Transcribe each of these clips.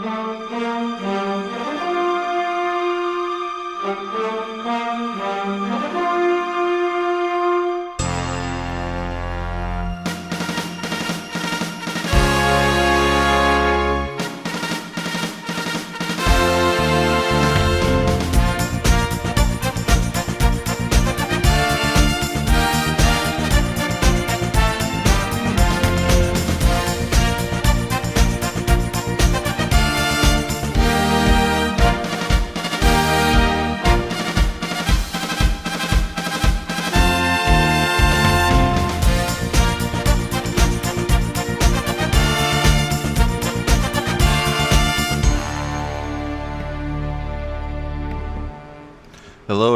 Hello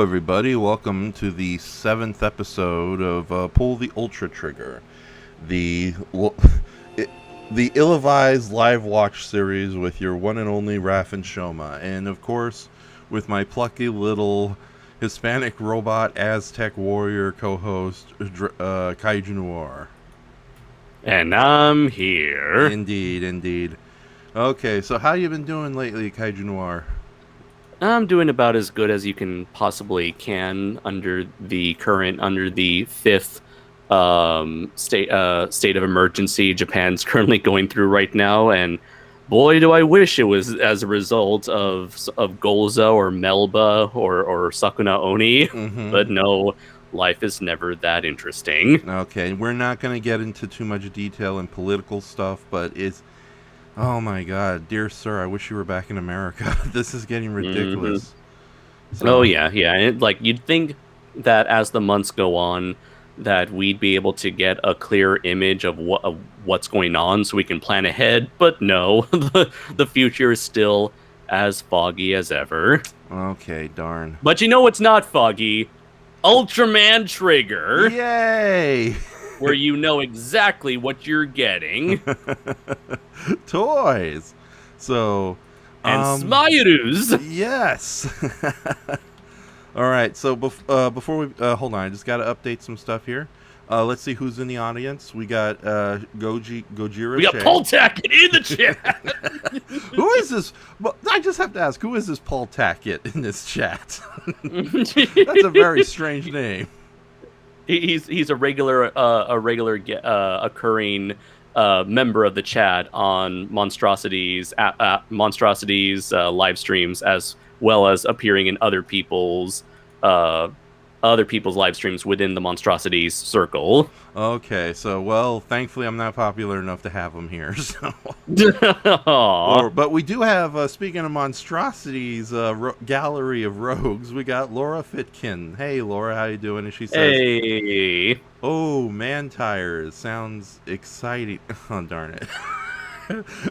everybody, welcome to the 7th episode of Pull the Ultra Trigger, the ill-advised live watch series with your one and only Raft Enshohamm, and of course with my plucky little Hispanic robot Aztec warrior co-host KAIJUNOIR'S. And I'm here. Indeed. Okay, so how you been doing lately, KAIJUNOIR'S? I'm doing about as good as you can possibly under the fifth state of emergency Japan's currently going through right now, and boy, do I wish it was as a result of Golza or Melba or Sakuna Oni, but no, life is never that interesting. Okay, we're not going to get into too much detail in political stuff, but it's... Oh my god, dear sir, I wish you were back in America. This is getting ridiculous. So, yeah. And you'd think that as the months go on, that we'd be able to get a clear image of what's going on so we can plan ahead, but no, the future is still as foggy as ever. Okay, darn. But you know what's not foggy? Ultraman Trigger. Yay! Where you know exactly what you're getting. Toys. So, and Smayurus. Yes. All right. So before we hold on, I just got to update some stuff here. Let's see who's in the audience. We got Gojira. We got Paul-Tackett in the chat. Who is this? Well, I just have to ask, who is this Paul-Tackett in this chat? That's a very strange name. He's a regular occurring member of the chat on Monstrosities live streams, as well as appearing in other people's live streams within the Monstrosities circle. Okay, so well, thankfully I'm not popular enough to have him here. So, but we do have, speaking of Monstrosities, gallery of rogues. We got Laura Fitkin. Hey, Laura, how you doing? And she says, "Hey, oh, man tires sounds exciting." Oh, darn it.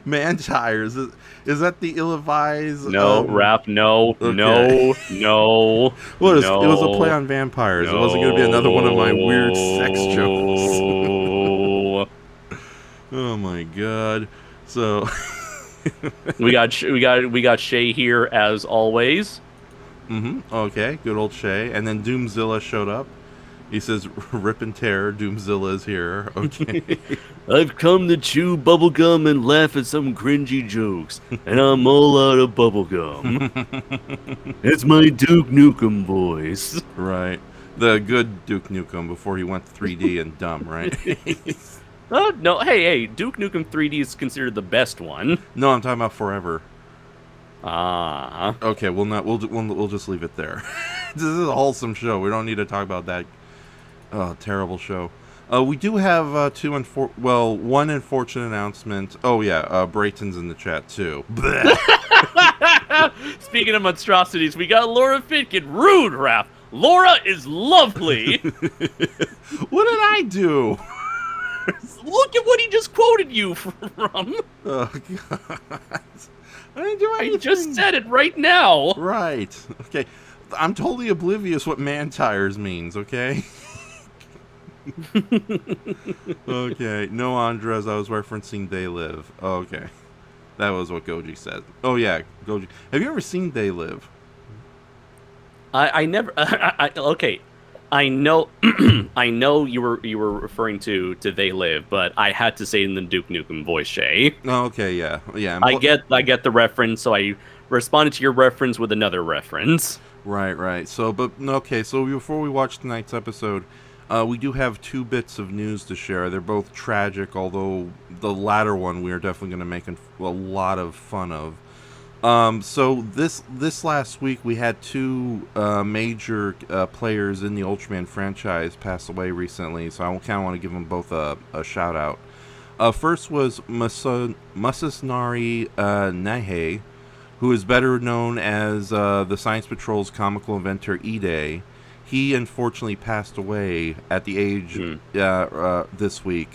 Man tires, is that the ill-advised? No, Raph, no, okay. no. What is? No. It was a play on vampires. No. It wasn't going to be another one of my weird sex jokes. Oh my god. So we got Shay here as always. Okay, good old Shay. And then Doomzilla showed up. He says, "Rip and tear, Doomzilla is here." Okay. I've come to chew bubblegum and laugh at some cringy jokes, and I'm all out of bubblegum. It's my Duke Nukem voice. Right. The good Duke Nukem before he went 3D and dumb, right? No, hey, Duke Nukem 3D is considered the best one. No, I'm talking about Forever. Ah. Okay, we'll just leave it there. This is a wholesome show. We don't need to talk about that terrible show. We do have one unfortunate announcement. Oh yeah, Brayton's in the chat too. Speaking of monstrosities, we got Laura Fitkin. Rude, Raph. Laura is lovely. What did I do? Look at what he just quoted you from. Oh god. I didn't do anything. I just said it right now. Right. Okay. I'm totally oblivious what man tires means, okay? Okay. No, Andres, I was referencing They Live. Oh, okay. That was what Goji said. Oh, yeah. Goji. Have you ever seen They Live? I never... okay. I know, I know you were referring to They Live, but I had to say it in the Duke Nukem voice, Shay. Oh, okay, yeah, yeah. I get the reference, so I responded to your reference with another reference. Right, right. So, but okay. So before we watch tonight's episode, we do have two bits of news to share. They're both tragic, although the latter one we are definitely going to make a lot of fun of. So this last week we had two major players in the Ultraman franchise pass away recently. So I kind of want to give them both a shout out. First was Masanari Nahei, who is better known as the Science Patrol's comical inventor Ide. He unfortunately passed away at the age this week.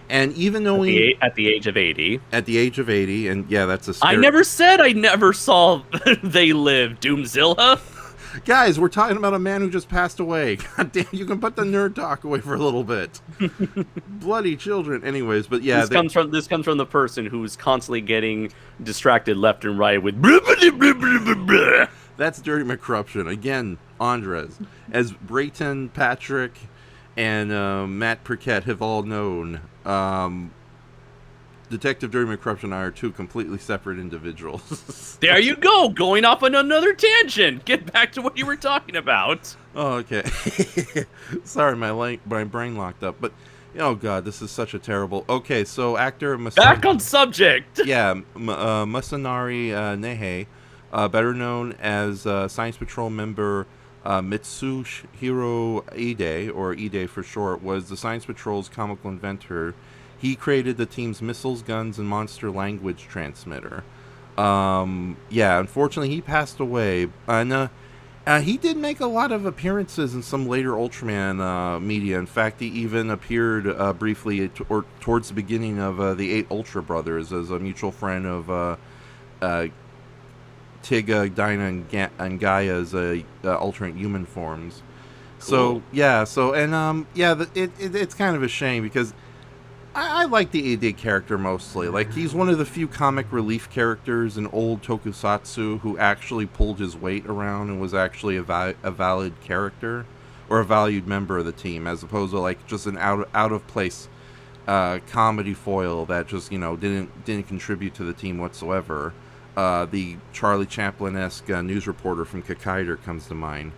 And even though at the age of 80. At the age of 80, and yeah, that's a scary... I never said I never saw They Live, Doomzilla. Guys, we're talking about a man who just passed away. God damn, you can put the nerd talk away for a little bit. Bloody children. Anyways, but yeah, this comes from the person who's constantly getting distracted left and right with. That's Dirty McCorruption again. Andres, as Brayton, Patrick, and Matt Perquette have all known. Detective Dirty McCorruption and I are two completely separate individuals. There you go, going off on another tangent. Get back to what you were talking about. Oh, okay. Sorry, my brain locked up. But, oh god, this is such a terrible... Okay, so actor... Back on subject! Yeah, Masanari Nehei, better known as Science Patrol member Mitsuhiro Ide, or Ide for short, was the Science Patrol's comical inventor. He created the team's missiles, guns, and monster language transmitter. Yeah, unfortunately, he passed away. And he did make a lot of appearances in some later Ultraman media. In fact, he even appeared briefly towards the beginning of the 8 Ultra Brothers as a mutual friend of Tiga, Dinah, and Gaia's alternate human forms. So, cool. Yeah, so, and, yeah, it's kind of a shame because I like the AD character mostly. Like, he's one of the few comic relief characters in old tokusatsu who actually pulled his weight around and was actually a valid character or a valued member of the team, as opposed to like just an out of place comedy foil that just, you know, didn't contribute to the team whatsoever. The Charlie Chaplin-esque news reporter from KAIJUNOIR'S comes to mind.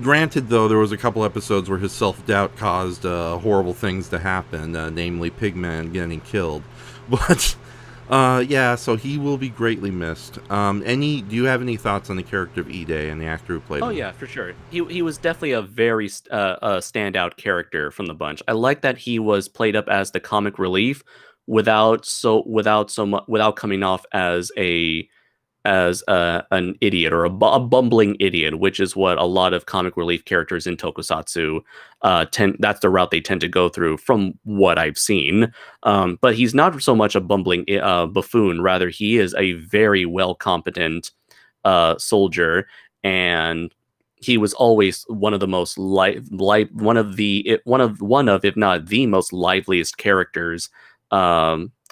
Granted, though, there was a couple episodes where his self-doubt caused horrible things to happen, namely Pigman getting killed. But, yeah, so he will be greatly missed. Do you have any thoughts on the character of Ide and the actor who played him? Oh, yeah, for sure. He was definitely a very standout character from the bunch. I like that he was played up as the comic relief without coming off as an idiot or a bumbling idiot, which is what a lot of comic relief characters in tokusatsu that's the route they tend to go through from what I've seen. But he's not so much a bumbling buffoon, rather he is a very well competent soldier, and he was always one of the most one of if not the most liveliest characters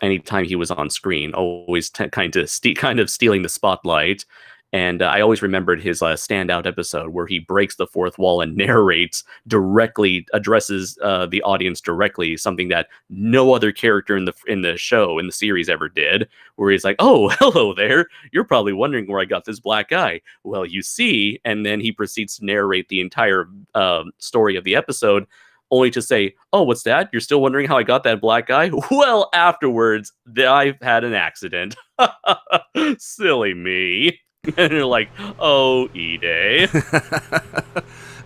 anytime he was on screen, always kind of stealing the spotlight. And I always remembered his standout episode where he breaks the fourth wall and addresses the audience directly, something that no other character in the series ever did, where he's like, "Oh, hello there. You're probably wondering where I got this black eye. Well, you see," and then he proceeds to narrate the entire story of the episode, only to say, "Oh, what's that? You're still wondering how I got that black eye? Well, afterwards, I've had an accident." Silly me. And you're like, "Oh, Ide."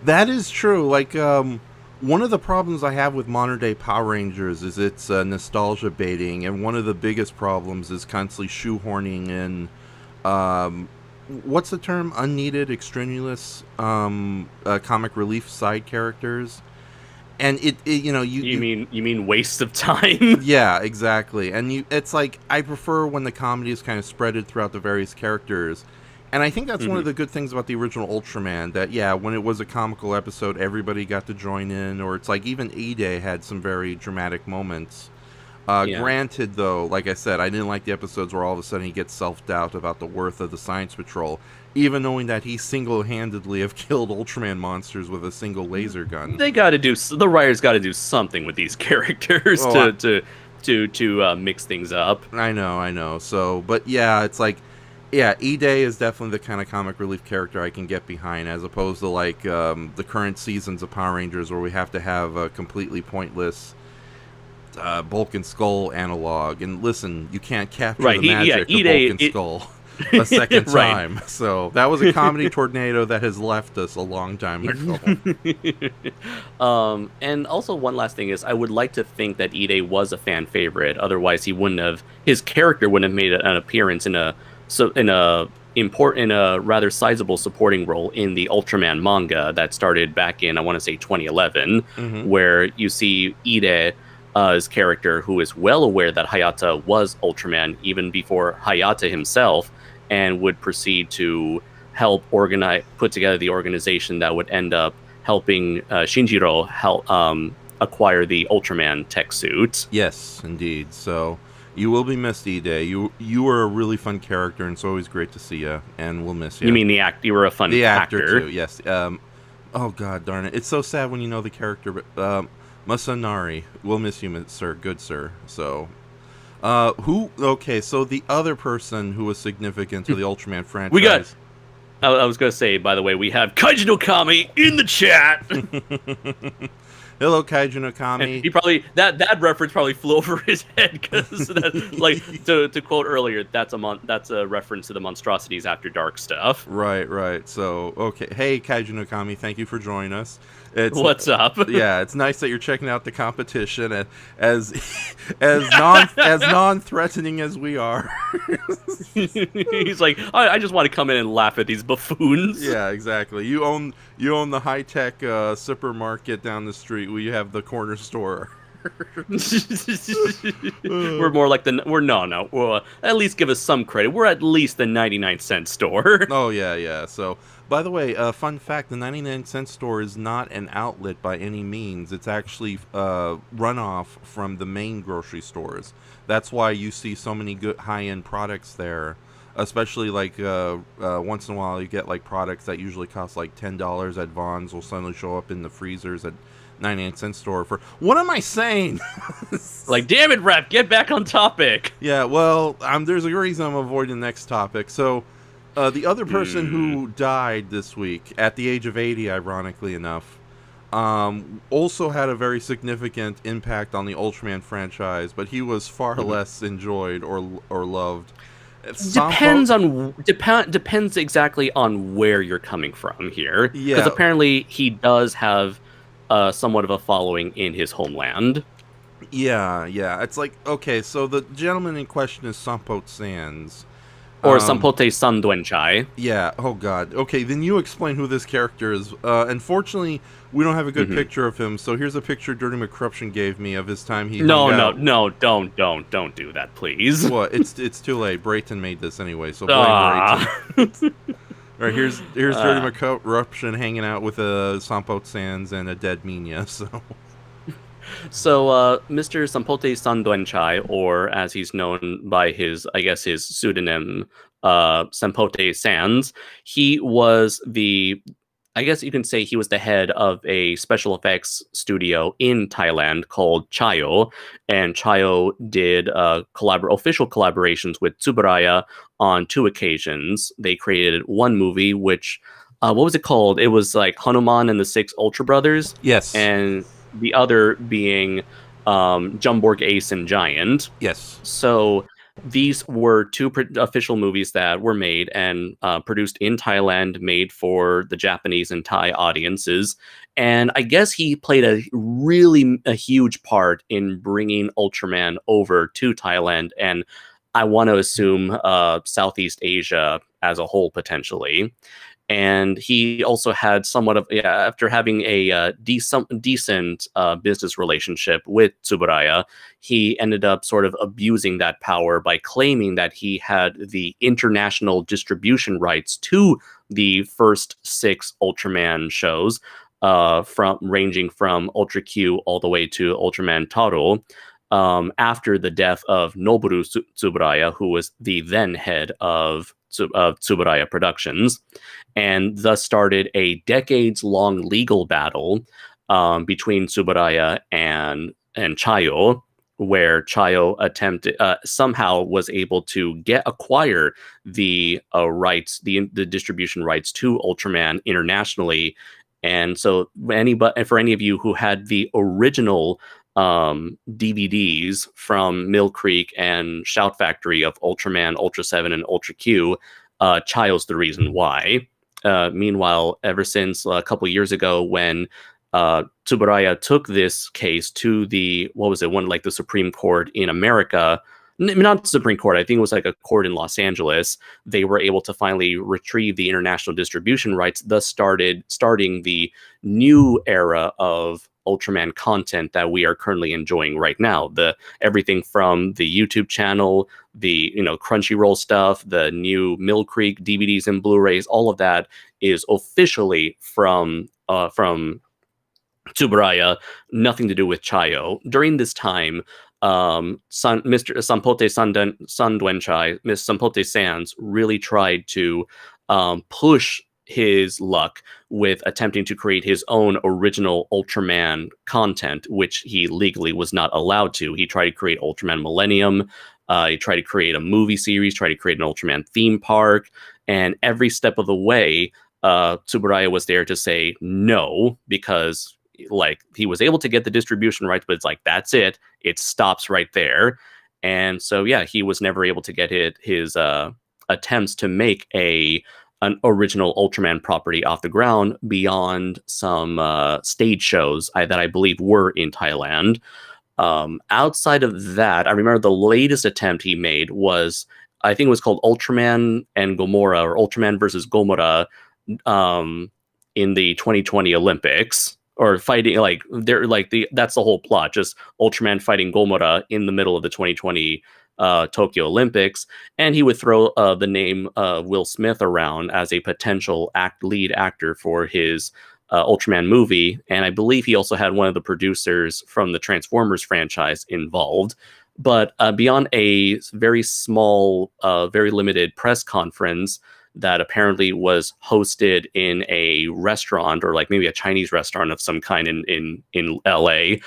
That is true. Like, one of the problems I have with modern day Power Rangers is its nostalgia baiting, and one of the biggest problems is constantly shoehorning in, what's the term? Unneeded, extraneous, comic relief side characters. And you mean waste of time? Yeah, exactly. And it's like, I prefer when the comedy is kind of spreaded throughout the various characters. And I think that's one of the good things about the original Ultraman, that, yeah, when it was a comical episode, everybody got to join in, or it's like even Ide had some very dramatic moments. Yeah. Granted, though, like I said, I didn't like the episodes where all of a sudden he gets self-doubt about the worth of the Science Patrol, even knowing that he single-handedly have killed Ultraman monsters with a single laser gun. The writers got to do something with these characters Oh, to mix things up. I know. So, but yeah, it's like, yeah, E-Day is definitely the kind of comic relief character I can get behind, as opposed to like the current seasons of Power Rangers where we have to have a completely pointless Bulk and Skull analog. And listen, you can't capture the magic of Bulk and Skull a second time. Right. So that was a comedy tornado that has left us a long time ago. And also one last thing is, I would like to think that E-Day was a fan favorite. Otherwise, his character wouldn't have made an appearance in a rather sizable supporting role in the Ultraman manga that started back in, I want to say, 2011, where you see E-Day's character, who is well aware that Hayata was Ultraman even before Hayata himself, and would proceed to help put together the organization that would end up helping Shinjiro acquire the Ultraman tech suit. Yes, indeed. So you will be missed, E-Day. You were a really fun character, and it's always great to see you, and we'll miss you. You mean the act? You were a fun actor too, yes. Oh, god darn it. It's so sad when you know the character, but Masanari, we'll miss you, sir. Good sir. So, okay, so the other person who was significant to the Ultraman franchise... I was going to say, by the way, we have Kaiju no Kami in the chat. Hello, Kaiju no Kami. And he probably that reference probably flew over his head because, like, to quote earlier, that's a reference to the Monstrosities After Dark stuff. Right. So, okay, hey, Kaiju no Kami, thank you for joining us. What's up? Yeah, it's nice that you're checking out the competition, and as non-threatening as we are. He's like, I just want to come in and laugh at these buffoons. Yeah, exactly. You own the high-tech supermarket down the street where you have the corner store. We're more like well, at least give us some credit. We're at least the 99-cent store. Oh yeah. So, by the way, fun fact: the 99-cent store is not an outlet by any means. It's actually runoff from the main grocery stores. That's why you see so many good high-end products there. Especially like once in a while, you get like products that usually cost like $10 at Vaughn's will suddenly show up in the freezers at 99-cent store for... What am I saying? Like, damn it, Rep, get back on topic. Yeah, well, there's a reason I'm avoiding the next topic. So, the other person who died this week, at the age of 80, ironically enough, also had a very significant impact on the Ultraman franchise, but he was far less enjoyed or loved. Depends exactly on where you're coming from here. Yeah. Because apparently he does have somewhat of a following in his homeland. Yeah. It's like, okay, so the gentleman in question is Sompote Sands. Or Sompote Sanduenchai. Yeah, oh god. Okay, then you explain who this character is. Unfortunately, we don't have a good picture of him, so here's a picture Dirty McCorruption gave me of his time he No, don't do that, please. What? It's too late. Brayton made this anyway, so blame Brayton. Alright, here's Dirty McCorruption hanging out with Sompote Sands and a dead Minya, so... So, Mr. Sompote Sanduenchai, or as he's known by his pseudonym, Sompote Sands, he was I guess you can say he was the head of a special effects studio in Thailand called Chiyo, and Chiyo did official collaborations with Tsuburaya on 2 occasions. They created one movie, which, what was it called? It was like Hanuman and the 6 Ultra Brothers. Yes. And the other being Jumborg Ace and Giant. Yes. So these were 2 official movies that were made and produced in Thailand, made for the Japanese and Thai audiences. And I guess he played a huge part in bringing Ultraman over to Thailand, and I want to assume Southeast Asia as a whole, potentially. And he also had somewhat of, after having a decent business relationship with Tsuburaya, he ended up sort of abusing that power by claiming that he had the international distribution rights to the first 6 Ultraman shows, ranging from Ultra Q all the way to Ultraman Taro. after the death of Noboru Tsuburaya, who was the then head of Tsuburaya Productions, and thus started a decades-long legal battle between Tsuburaya and Chiyo, where Chiyo attempted somehow was able to acquire the rights, the distribution rights to Ultraman internationally. And so for any of you who had the original DVDs from Mill Creek and Shout Factory of Ultraman, Ultra 7, and Ultra Q, Chiyo's the reason why. Meanwhile, ever since a couple years ago, when Tsuburaya took this case to the Supreme Court in America, not the Supreme Court, I think it was like a court in Los Angeles, they were able to finally retrieve the international distribution rights, thus starting the new era of Ultraman content that we are currently enjoying right now. Everything from the YouTube channel, the Crunchyroll stuff, the new Mill Creek DVDs and Blu-rays, all of that is officially from Tsuburaya, nothing to do with Chiyo. During this time, Mr. Sompote Sanduenchai, Miss Sompote Sands, really tried to push his luck with attempting to create his own original Ultraman content, which he legally was not allowed to. He tried to create Ultraman Millennium. He tried to create a movie series, tried to create an Ultraman theme park, and every step of the way, Tsuburaya was there to say no, because he was able to get the distribution rights, but it's like, that's it. It stops right there. And so, yeah, he was never able to get his attempts to make an original Ultraman property off the ground beyond some stage shows that I believe were in Thailand. Outside of that, I remember the latest attempt he made was, I think it was called Ultraman and Gomorrah, or Ultraman versus Gomorrah, in the 2020 Olympics. Or fighting, that's the whole plot, just Ultraman fighting Gomorrah in the middle of the 2020 Tokyo Olympics, and he would throw the name Will Smith around as a potential lead actor for his Ultraman movie, and I believe he also had one of the producers from the Transformers franchise involved. But beyond a very small, very limited press conference that apparently was hosted in a restaurant, or maybe a Chinese restaurant of some kind in LA,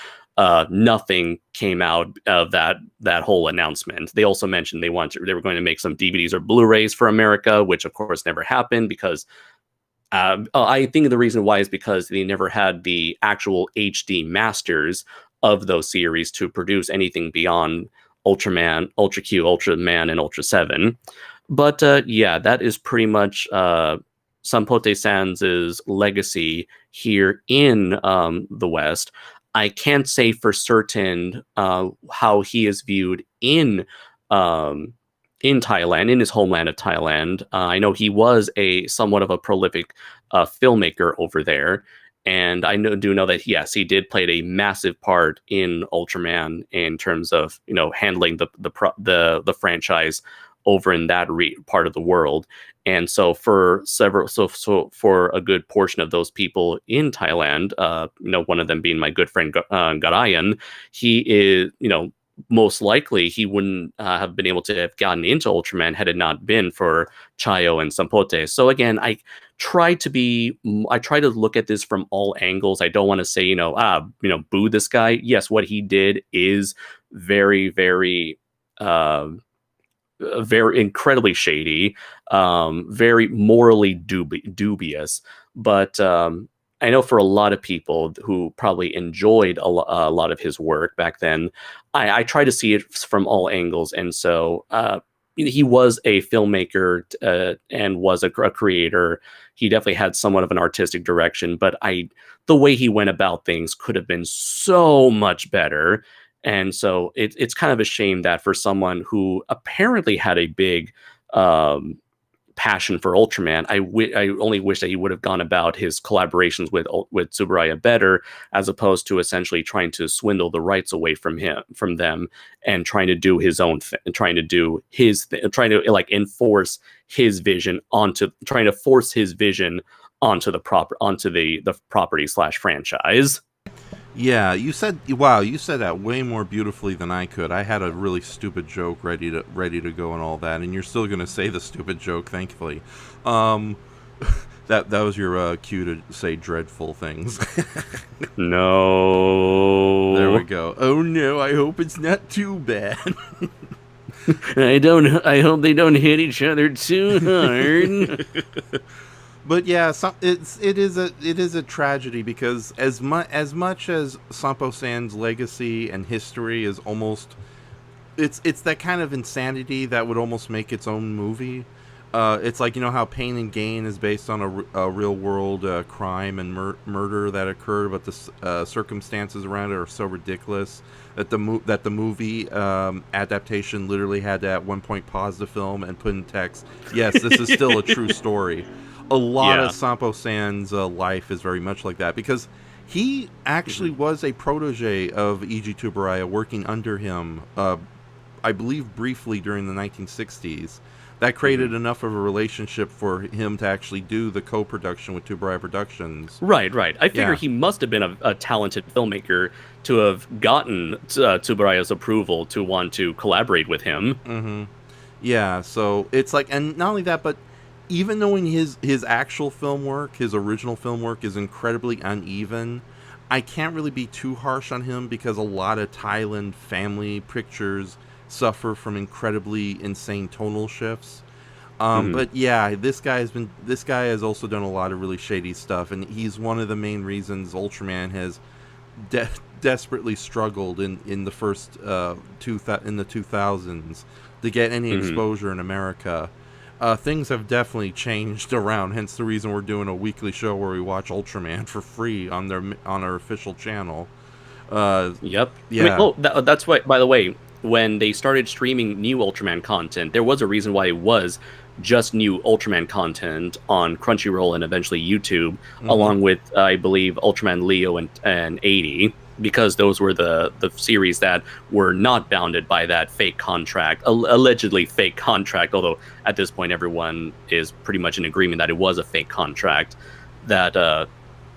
nothing came out of that whole announcement. They also mentioned they were going to make some DVDs or Blu-rays for America, which of course never happened, because I think the reason why is because they never had the actual HD masters of those series to produce anything beyond Ultraman, Ultra Q, Ultraman, and Ultra 7. But yeah, that is pretty much Sompote Sands' legacy here in the West. I can't say for certain how he is viewed in Thailand, in his homeland of Thailand. I know he was somewhat of a prolific filmmaker over there, and I do know that yes, he did play a massive part in Ultraman in terms of handling the franchise over in that part of the world. And so for for a good portion of those people in Thailand, one of them being my good friend Garayan, he is, most likely he wouldn't have been able to have gotten into Ultraman had it not been for Chiyo and Sompote. So again, I try to look at this from all angles. I don't want to say, boo this guy. Yes, what he did is very, very, very incredibly shady, very morally dubious. But I know for a lot of people who probably enjoyed a lot of his work back then, I try to see it from all angles. And so he was a filmmaker and was a creator. He definitely had somewhat of an artistic direction, but the way he went about things could have been so much better. And so it's kind of a shame that for someone who apparently had a big passion for Ultraman, I only wish that he would have gone about his collaborations with Tsuburaya better, as opposed to essentially trying to swindle the rights away from them, and trying to do his own thing, trying to enforce his vision onto the property / franchise. Yeah, you said that way more beautifully than I could. I had a really stupid joke ready to go and all that, and you're still gonna say the stupid joke, thankfully. Um, that was your cue to say dreadful things. No. There we go. Oh no, I hope it's not too bad. I hope they don't hit each other too hard. But yeah, it is a tragedy, because as much as Sompote Sands' legacy and history is almost, it's that kind of insanity that would almost make its own movie. It's like, you know how Pain and Gain is based on a real world crime and murder that occurred, but the circumstances around it are so ridiculous that the movie adaptation literally had to at one point pause the film and put in text, "Yes, this is still a true story." A lot of Sompote Sands' life is very much like that, because he actually was a protege of E.G. Tsuburaya, working under him, I believe briefly during the 1960s. That created enough of a relationship for him to actually do the co-production with Tsuburaya Productions. Right. I figure he must have been a talented filmmaker to have gotten Tsuburaya's approval to want to collaborate with him. Mm-hmm. Yeah, so it's like, and not only that, but even though his actual film work, his original film work, is incredibly uneven, I can't really be too harsh on him, because a lot of Thailand family pictures suffer from incredibly insane tonal shifts. But yeah, this guy has also done a lot of really shady stuff, and he's one of the main reasons Ultraman has desperately struggled in the first in the 2000s to get any exposure in America. Things have definitely changed around, hence the reason we're doing a weekly show where we watch Ultraman for free on our official channel. Yep. Yeah. I mean, that's why, by the way, when they started streaming new Ultraman content, there was a reason why it was just new Ultraman content on Crunchyroll and eventually YouTube, along with, I believe, Ultraman Leo and 80. Because those were the series that were not bounded by that fake contract, allegedly fake contract, although at this point everyone is pretty much in agreement that it was a fake contract that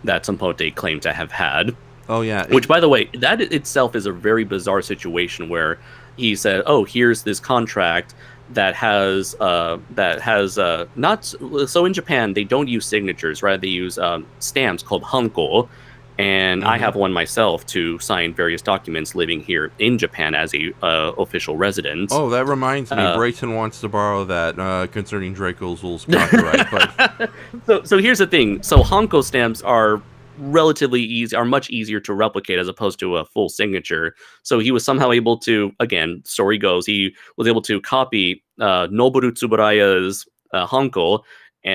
Sompote claimed to have had. Oh yeah. Which, by the way, that itself is a very bizarre situation where he said, "Oh, here's this contract that has not so in Japan they don't use signatures, right? They use stamps called hanko." And I have one myself to sign various documents living here in Japan as a official resident. Oh, that reminds me. Brayton wants to borrow that concerning Draco's copyright. But so here's the thing. So Hanko stamps are much easier to replicate as opposed to a full signature. So he was somehow able to, again, story goes, he was able to copy Noboru Tsuburaya's Hanko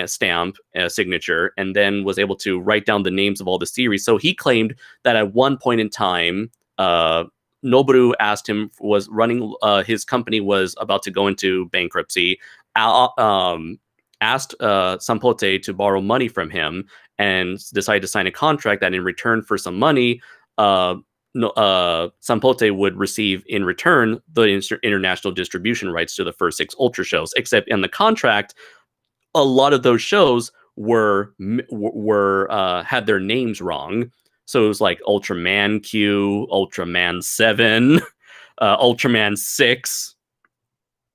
stamp signature, and then was able to write down the names of all the series. So he claimed that at one point in time, Noboru asked him, was running his company was about to go into bankruptcy, asked Sompote to borrow money from him, and decided to sign a contract that in return for some money, Sompote would receive in return the international distribution rights to the first 6 Ultra shows. Except in the contract, a lot of those shows were had their names wrong. So it was like Ultraman Q, Ultraman 7, Ultraman 6.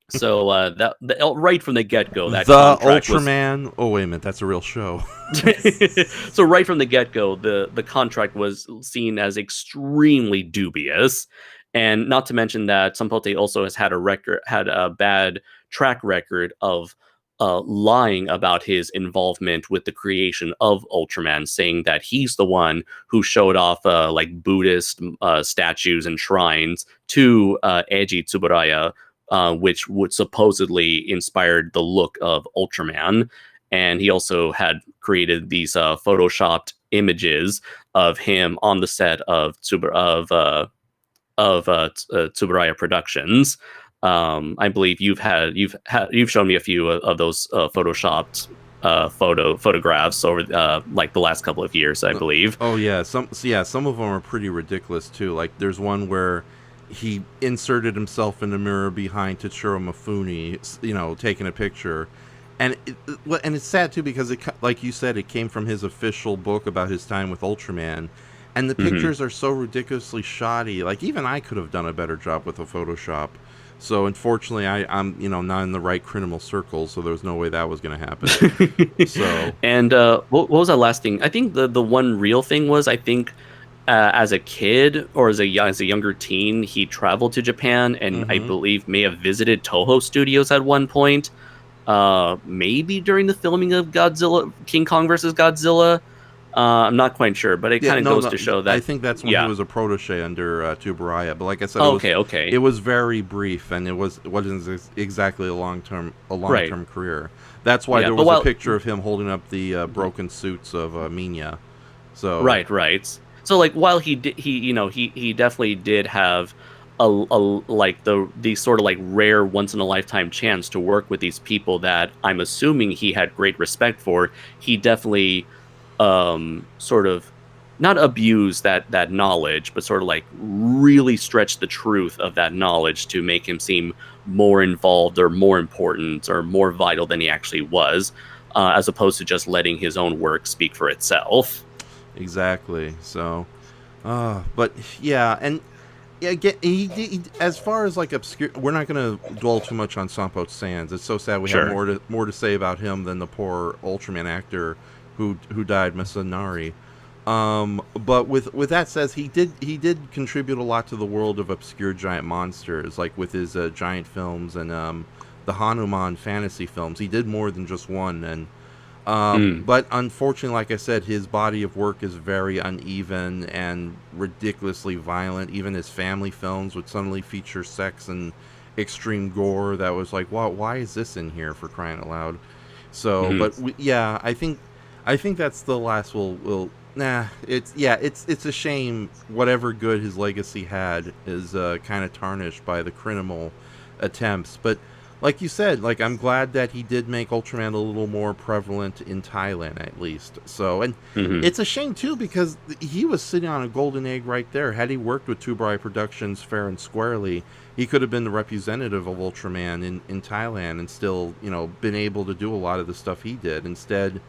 So that right from the get-go, that the Ultraman. Oh wait a minute, that's a real show. So right from the get-go, the contract was seen as extremely dubious, and not to mention that Sompote also has had a bad track record of lying about his involvement with the creation of Ultraman, saying that he's the one who showed off like Buddhist statues and shrines to Eiji Tsuburaya, which would supposedly inspired the look of Ultraman. And he also had created these photoshopped images of him on the set of Tsuburaya Productions. I believe you've shown me a few of those photoshopped photographs over like the last couple of years, I believe. Oh yeah, some of them are pretty ridiculous too. Like there's one where he inserted himself in the mirror behind Tetsuro Mifune, taking a picture. And it's sad too because it, like you said, it came from his official book about his time with Ultraman, and the pictures are so ridiculously shoddy. Like, even I could have done a better job with a Photoshop. So unfortunately, I'm not in the right criminal circles, so there was no way that was going to happen. So and what was that last thing? I think the one real thing was, I think as a kid or as a younger teen, he traveled to Japan and I believe may have visited Toho Studios at one point. Maybe during the filming of King Kong versus Godzilla. I'm not quite sure, but it kind of goes to show that I think that's when he was a protege under Tsuburaya. But like I said, okay. It was very brief, and it wasn't exactly a long-term career. That's why there was a picture of him holding up the broken suits of Minya. So right. So like, while he definitely did have the sort of like rare once in a lifetime chance to work with these people that I'm assuming he had great respect for. He definitely sort of not abuse that knowledge, but sort of like really stretch the truth of that knowledge to make him seem more involved or more important or more vital than he actually was, as opposed to just letting his own work speak for itself. Exactly. So, but yeah, and yeah, he as far as like obscure, we're not going to dwell too much on Sompote Sands. It's so sad we have more to say about him than the poor Ultraman actor who died, Masanari. But with that said, he did contribute a lot to the world of obscure giant monsters, like with his giant films and the Hanuman fantasy films. He did more than just one, and but unfortunately, like I said, his body of work is very uneven and ridiculously violent. Even his family films would suddenly feature sex and extreme gore that was like, wow, why is this in here, for crying out loud? So, but I think that's the last it's a shame. Whatever good his legacy had is kind of tarnished by the criminal attempts. But like you said, like, I'm glad that he did make Ultraman a little more prevalent in Thailand, at least. So, and it's a shame too, because he was sitting on a golden egg right there. Had he worked with Tsuburaya Productions fair and squarely, he could have been the representative of Ultraman in Thailand and still, been able to do a lot of the stuff he did. Instead,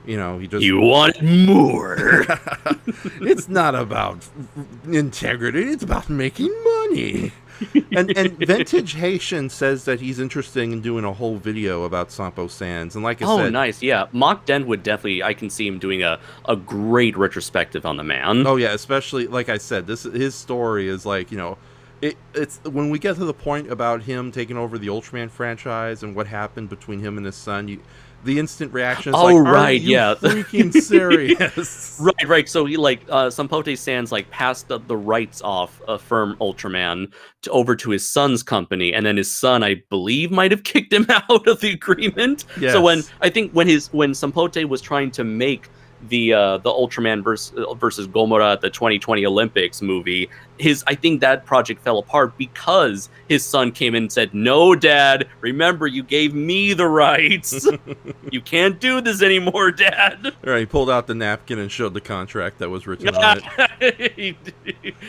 he just... You want more! It's not about integrity, it's about making money. and Vintage Haitian says that he's interested in doing a whole video about Sompote Sands. And like I said... Oh, nice, yeah. Mock Den would definitely... I can see him doing a great retrospective on the man. Oh, yeah, especially, like I said, his story is like, it's when we get to the point about him taking over the Ultraman franchise and what happened between him and his son, the instant reaction is are you freaking serious? Right. So he Sompote Sands passed the rights off from Ultraman over to his son's company, and then his son, I believe, might have kicked him out of the agreement. Yes. So when Sompote was trying to make the Ultraman versus Gomora at the 2020 Olympics movie, I think that project fell apart because his son came in and said, "No, Dad, remember you gave me the rights. You can't do this anymore, Dad." All right, he pulled out the napkin and showed the contract that was written on it.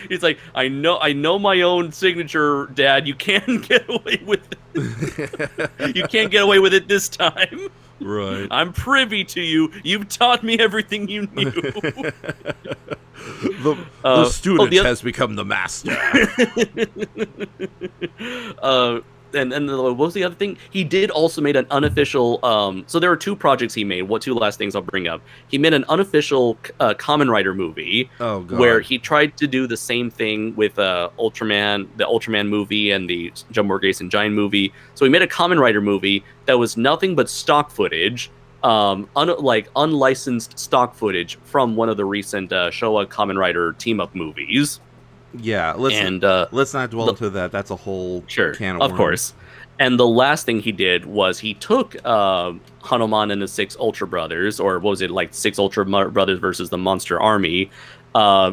He's like, I know my own signature, Dad. You can't get away with it. You can't get away with it this time. Right. I'm privy to you. You've taught me everything you knew. The student has become the master. And what was the other thing? He did also made an unofficial... so there are two projects he made. Two last things I'll bring up. He made an unofficial Kamen Rider movie where he tried to do the same thing with Ultraman, the Ultraman movie and the Jumbo Grayson Giant movie. So he made a Kamen Rider movie that was nothing but stock footage, unlicensed stock footage from one of the recent Showa Kamen Rider team-up movies. Yeah, let's not dwell into that. That's a whole can of worms. Of course. And the last thing he did was he took Hanuman and the Six Ultra Brothers, or what was it, 6 Ultra Brothers versus the Monster Army,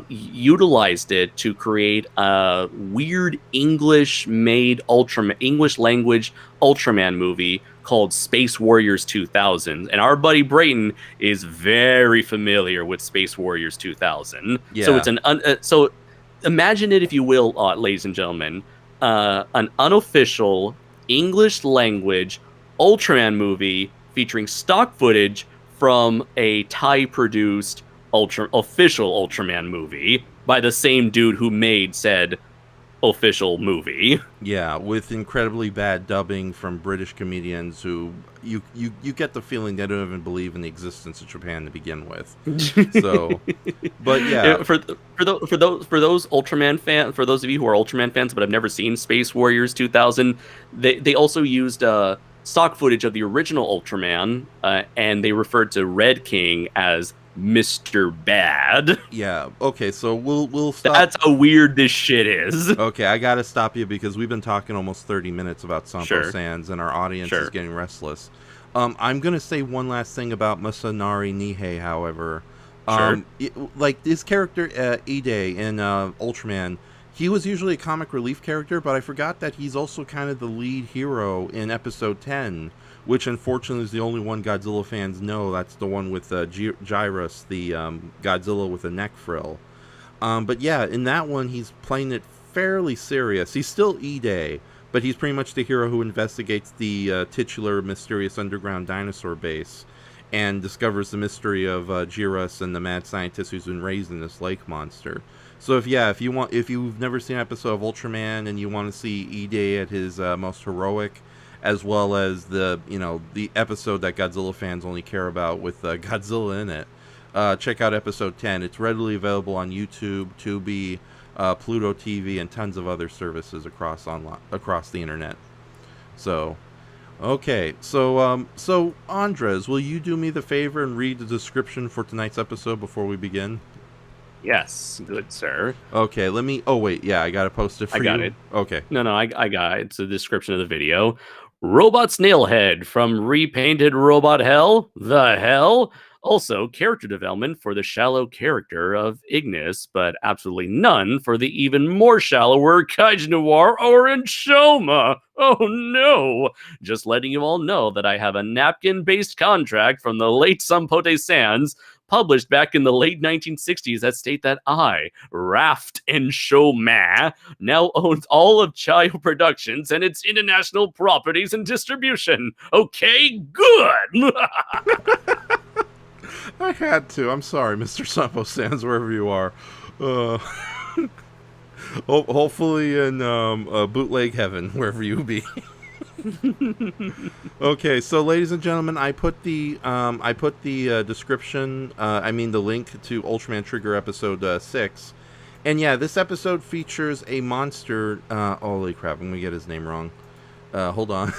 utilized it to create a weird English-made English language Ultraman movie called Space Warriors 2000. And our buddy Brayton is very familiar with Space Warriors 2000. Yeah. So it's imagine it, if you will, ladies and gentlemen, an unofficial English language Ultraman movie featuring stock footage from a Thai-produced official Ultraman movie by the same dude who made said official movie. Yeah, with incredibly bad dubbing from British comedians who you get the feeling they don't even believe in the existence of Japan to begin with. So, but yeah, for those Ultraman fans, for those of you who are Ultraman fans but have never seen Space Warriors 2000, they also used stock footage of the original Ultraman, and they referred to Red King as Mr. Bad. Yeah. Okay. So we'll stop. That's how weird this shit is. Okay, I gotta stop you because we've been talking almost 30 minutes about Sompote Sands, and our audience is getting restless. I'm gonna say one last thing about Masanari Nihei, however. Like this character Ide in Ultraman, he was usually a comic relief character, but I forgot that he's also kind of the lead hero in episode 10. Which unfortunately is the only one Godzilla fans know. That's the one with Gyrus, the Godzilla with a neck frill. But yeah, in that one, he's playing it fairly serious. He's still Ide, but he's pretty much the hero who investigates the titular mysterious underground dinosaur base and discovers the mystery of Gyrus and the mad scientist who's been raised in this lake monster. So if you've never seen an episode of Ultraman and you want to see Ide at his most heroic, as well as the episode that Godzilla fans only care about with Godzilla in it, check out episode 10. It's readily available on YouTube, Tubi, Pluto TV, and tons of other services across the internet. So, okay. So Andres, will you do me the favor and read the description for tonight's episode before we begin? Yes, good sir. Okay, let me... Oh, wait, yeah, I gotta post it for you. I got it. Okay. No, I got it. It's a description of the video. Robot snail-head from repainted Robo-Hell? The hell? Also, character development for the shallow character of Ignis, but absolutely none for the even more shallower KAIJUNOIR'S or ENSHOHMA. Oh no! Just letting you all know that I have a napkin-based contract from the late Sompote Sands, published back in the late 1960s, that state that I, Raft Enshohamm, now owns all of Chiyo Productions and its international properties and distribution. Okay, good! I had to. I'm sorry, Mr. Sompote Sands, wherever you are. Hopefully in bootleg heaven, wherever you be. Okay, so ladies and gentlemen, I put the description, the link to Ultraman Trigger episode 6, and yeah, this episode features a monster. Holy crap! I'm gonna get his name wrong. Hold on.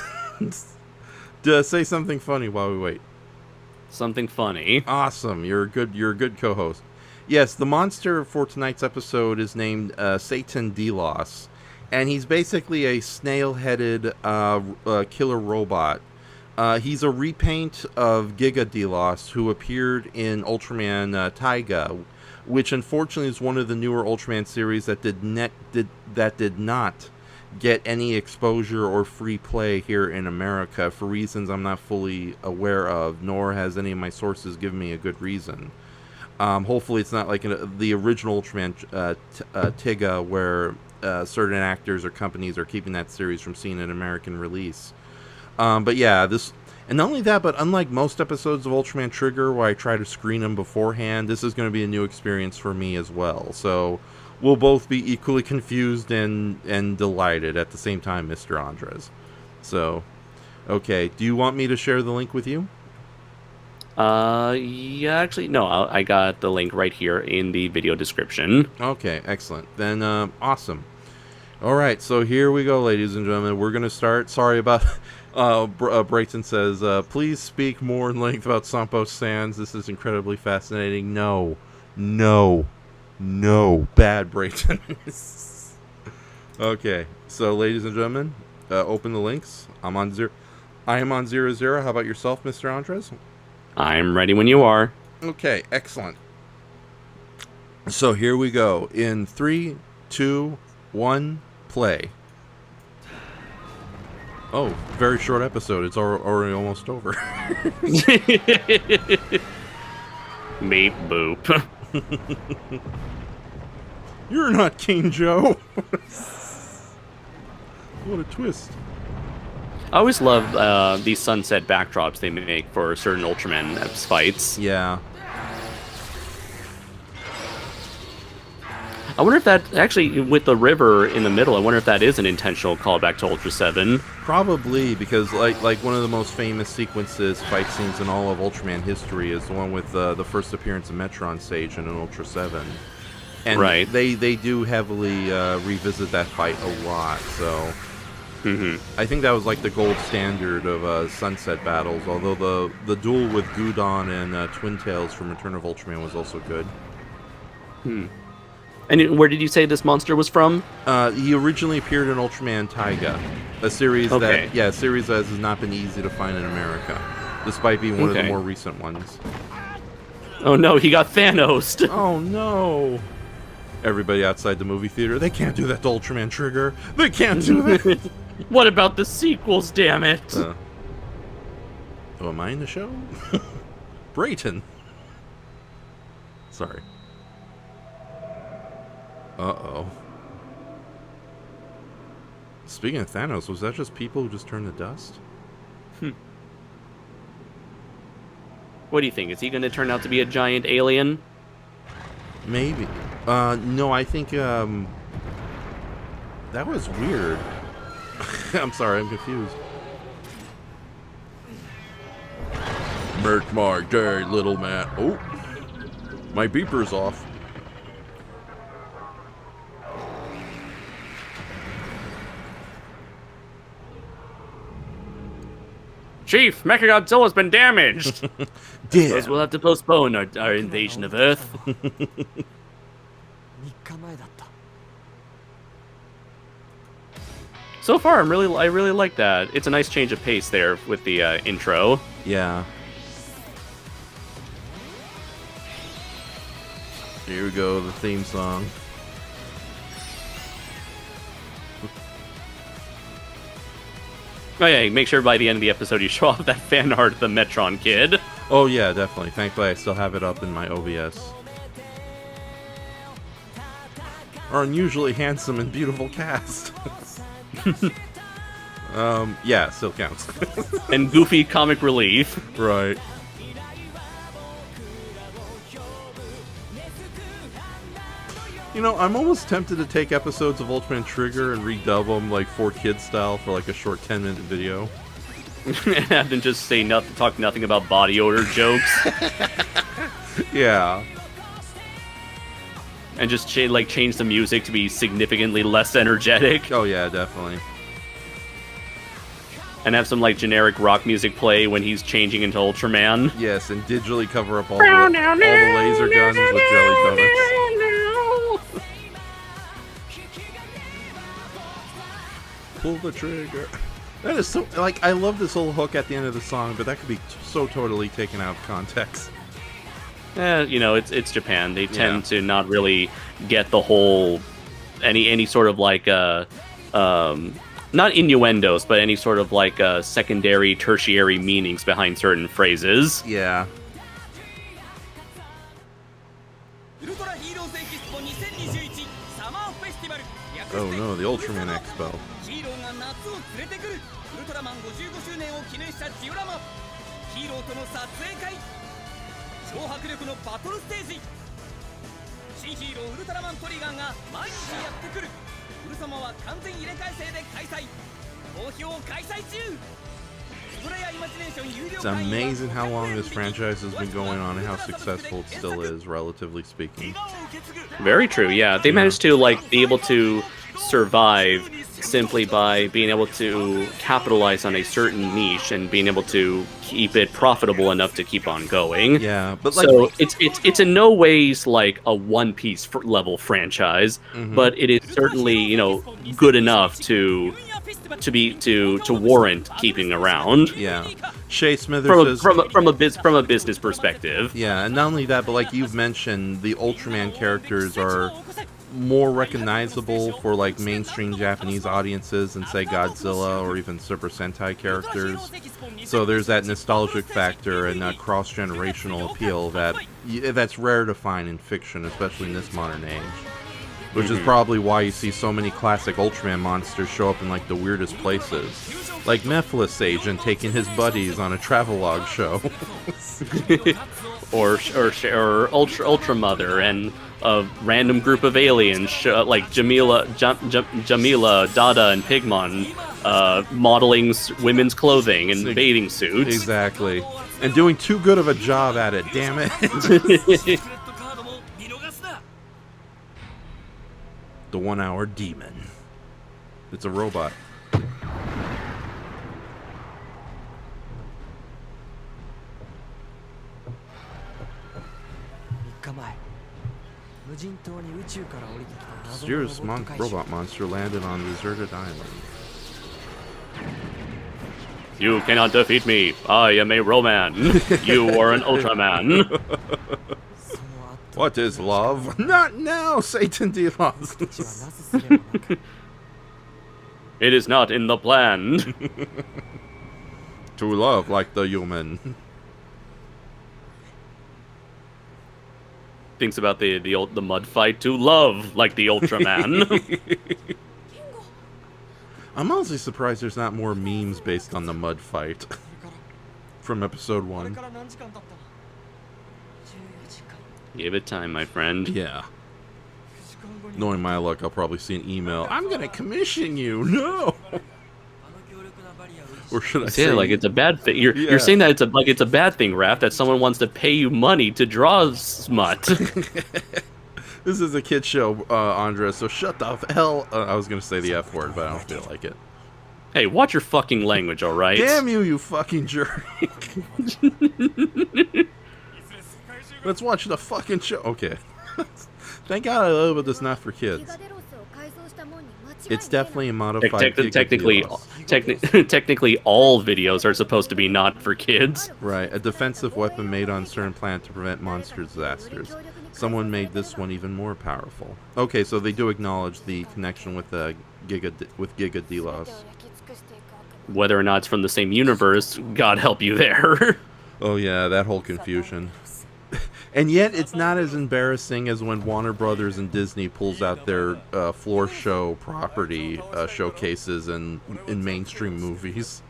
Say something funny while we wait. Something funny. Awesome. You're a good co-host. Yes, the monster for tonight's episode is named Satan Delos. And he's basically a snail-headed killer robot. He's a repaint of Giga Delos, who appeared in Ultraman Taiga, which unfortunately is one of the newer Ultraman series that did not get any exposure or free play here in America for reasons I'm not fully aware of, nor has any of my sources given me a good reason. Hopefully it's not like the original Ultraman Tiga, where certain actors or companies are keeping that series from seeing an American release. But yeah, and not only that, but unlike most episodes of Ultraman Trigger where I try to screen them beforehand, this is going to be a new experience for me as well. So we'll both be equally confused and delighted at the same time, Mr. Andres. So, okay, do you want me to share the link with you? Yeah, actually, no, I got the link right here in the video description. Okay, excellent. Then, awesome. All right, so here we go, ladies and gentlemen. We're going to start. Sorry about... Brayton says, please speak more in length about Sompote Sands. This is incredibly fascinating. No. Bad, Brayton. Okay, so ladies and gentlemen, open the links. I am on 0. How about yourself, Mr. Andres? I'm ready when you are. Okay, excellent. So here we go. In 3, 2, 1, play. Oh, very short episode. It's already almost over. Meep boop. You're not King Joe. What a twist. I always love these sunset backdrops they make for certain Ultraman fights. Yeah. I wonder if that actually, with the river in the middle, I wonder if that is an intentional callback to Ultra 7. Probably, because like one of the most famous sequences, fight scenes in all of Ultraman history is the one with the first appearance of Metron Sage in an Ultra 7. And right. they do heavily revisit that fight a lot, so... I think that was like the gold standard of Sunset battles, although the duel with Gudon and Twin Tails from Return of Ultraman was also good. And where did you say this monster was from? He originally appeared in Ultraman Taiga, a series that has not been easy to find in America, despite being one of the more recent ones. Oh no, he got Thanos! Oh no! Everybody outside the movie theater, they can't do that to Ultraman Trigger! They can't do that! What about the sequels, damn it? Oh, am I in the show? Brayton. Sorry. Uh-oh. Speaking of Thanos, was that just people who just turned to dust? What do you think? Is he going to turn out to be a giant alien? Maybe. No, I think, that was weird. I'm sorry, I'm confused. Make my day, little man. Oh, my beeper's off. Chief, Mechagodzilla's been damaged! Damn. Suppose we'll have to postpone our invasion of Earth. So far, I really like that. It's a nice change of pace there with the intro. Yeah. Here we go, the theme song. Oh yeah, make sure by the end of the episode you show off that fan art of the Metron kid. Oh yeah, definitely. Thankfully I still have it up in my OBS. Our unusually handsome and beautiful cast. Yeah, still counts. And goofy comic relief. Right. You know, I'm almost tempted to take episodes of Ultraman Trigger and redub them like 4Kids style for like a short 10-minute video. And have them just say talk nothing about body odor jokes. Yeah. And just change the music to be significantly less energetic. Oh yeah, definitely. And have some like generic rock music play when he's changing into Ultraman. Yes, and digitally cover up all the laser guns with jelly donuts. Pull the trigger. That is so, like, I love this little hook at the end of the song, but that could be so totally taken out of context. You know, it's Japan. They tend to not really get the whole any sort of like not innuendos, but any sort of like secondary, tertiary meanings behind certain phrases. Yeah. Oh no, the Ultraman Expo. It's amazing how long this franchise has been going on and how successful it still is, relatively speaking. Very true, yeah. They managed to like be able to survive simply by being able to capitalize on a certain niche and being able to keep it profitable enough to keep on going. Yeah, but like, so it's in no ways like a One Piece level franchise, but it is certainly, you know, good enough to warrant keeping around. Yeah, Shea Smithers from a business perspective. Yeah, and not only that, but like you've mentioned, the Ultraman characters are more recognizable for like mainstream Japanese audiences than say Godzilla or even Super Sentai characters. So there's that nostalgic factor and that cross-generational appeal that's rare to find in fiction, especially in this modern age. Which is probably why you see so many classic Ultraman monsters show up in like the weirdest places. Like Mephiles Agent taking his buddies on a travelogue show. or Ultra Mother and a random group of aliens like Jamila, Dada, and Pigmon modeling women's clothing and bathing suits. Exactly. And doing too good of a job at it, damn it. The 1 hour demon. It's a robot. Mysterious robot monster landed on a deserted island. You cannot defeat me. I am a Roman. You are an Ultraman. What is love? Not now, Satan Delos. It is not in the plan. To love like the human. Thinks about the mud fight. To love like the Ultraman. I'm honestly surprised there's not more memes based on the mud fight from episode 1. Give it time, my friend. Yeah. Knowing my luck, I'll probably see an email. I'm gonna commission you. No. Or should I say, like it's a bad thing? You're saying that it's a bad thing, Raft, that someone wants to pay you money to draw smut. This is a kid show, Andres. So shut the hell. I was gonna say the F word, but I don't feel like it. Hey, watch your fucking language, all right? Damn you, you fucking jerk. Let's watch the fucking show. Okay. Thank God I love it. It's not for kids. It's definitely a modified. Technically, all videos are supposed to be not for kids. Right. A defensive weapon made on certain planet to prevent monster disasters. Someone made this one even more powerful. Okay, so they do acknowledge the connection with Giga Delos. Whether or not it's from the same universe, God help you there. Oh yeah, that whole confusion. And yet, it's not as embarrassing as when Warner Brothers and Disney pulls out their floor show property showcases in mainstream movies.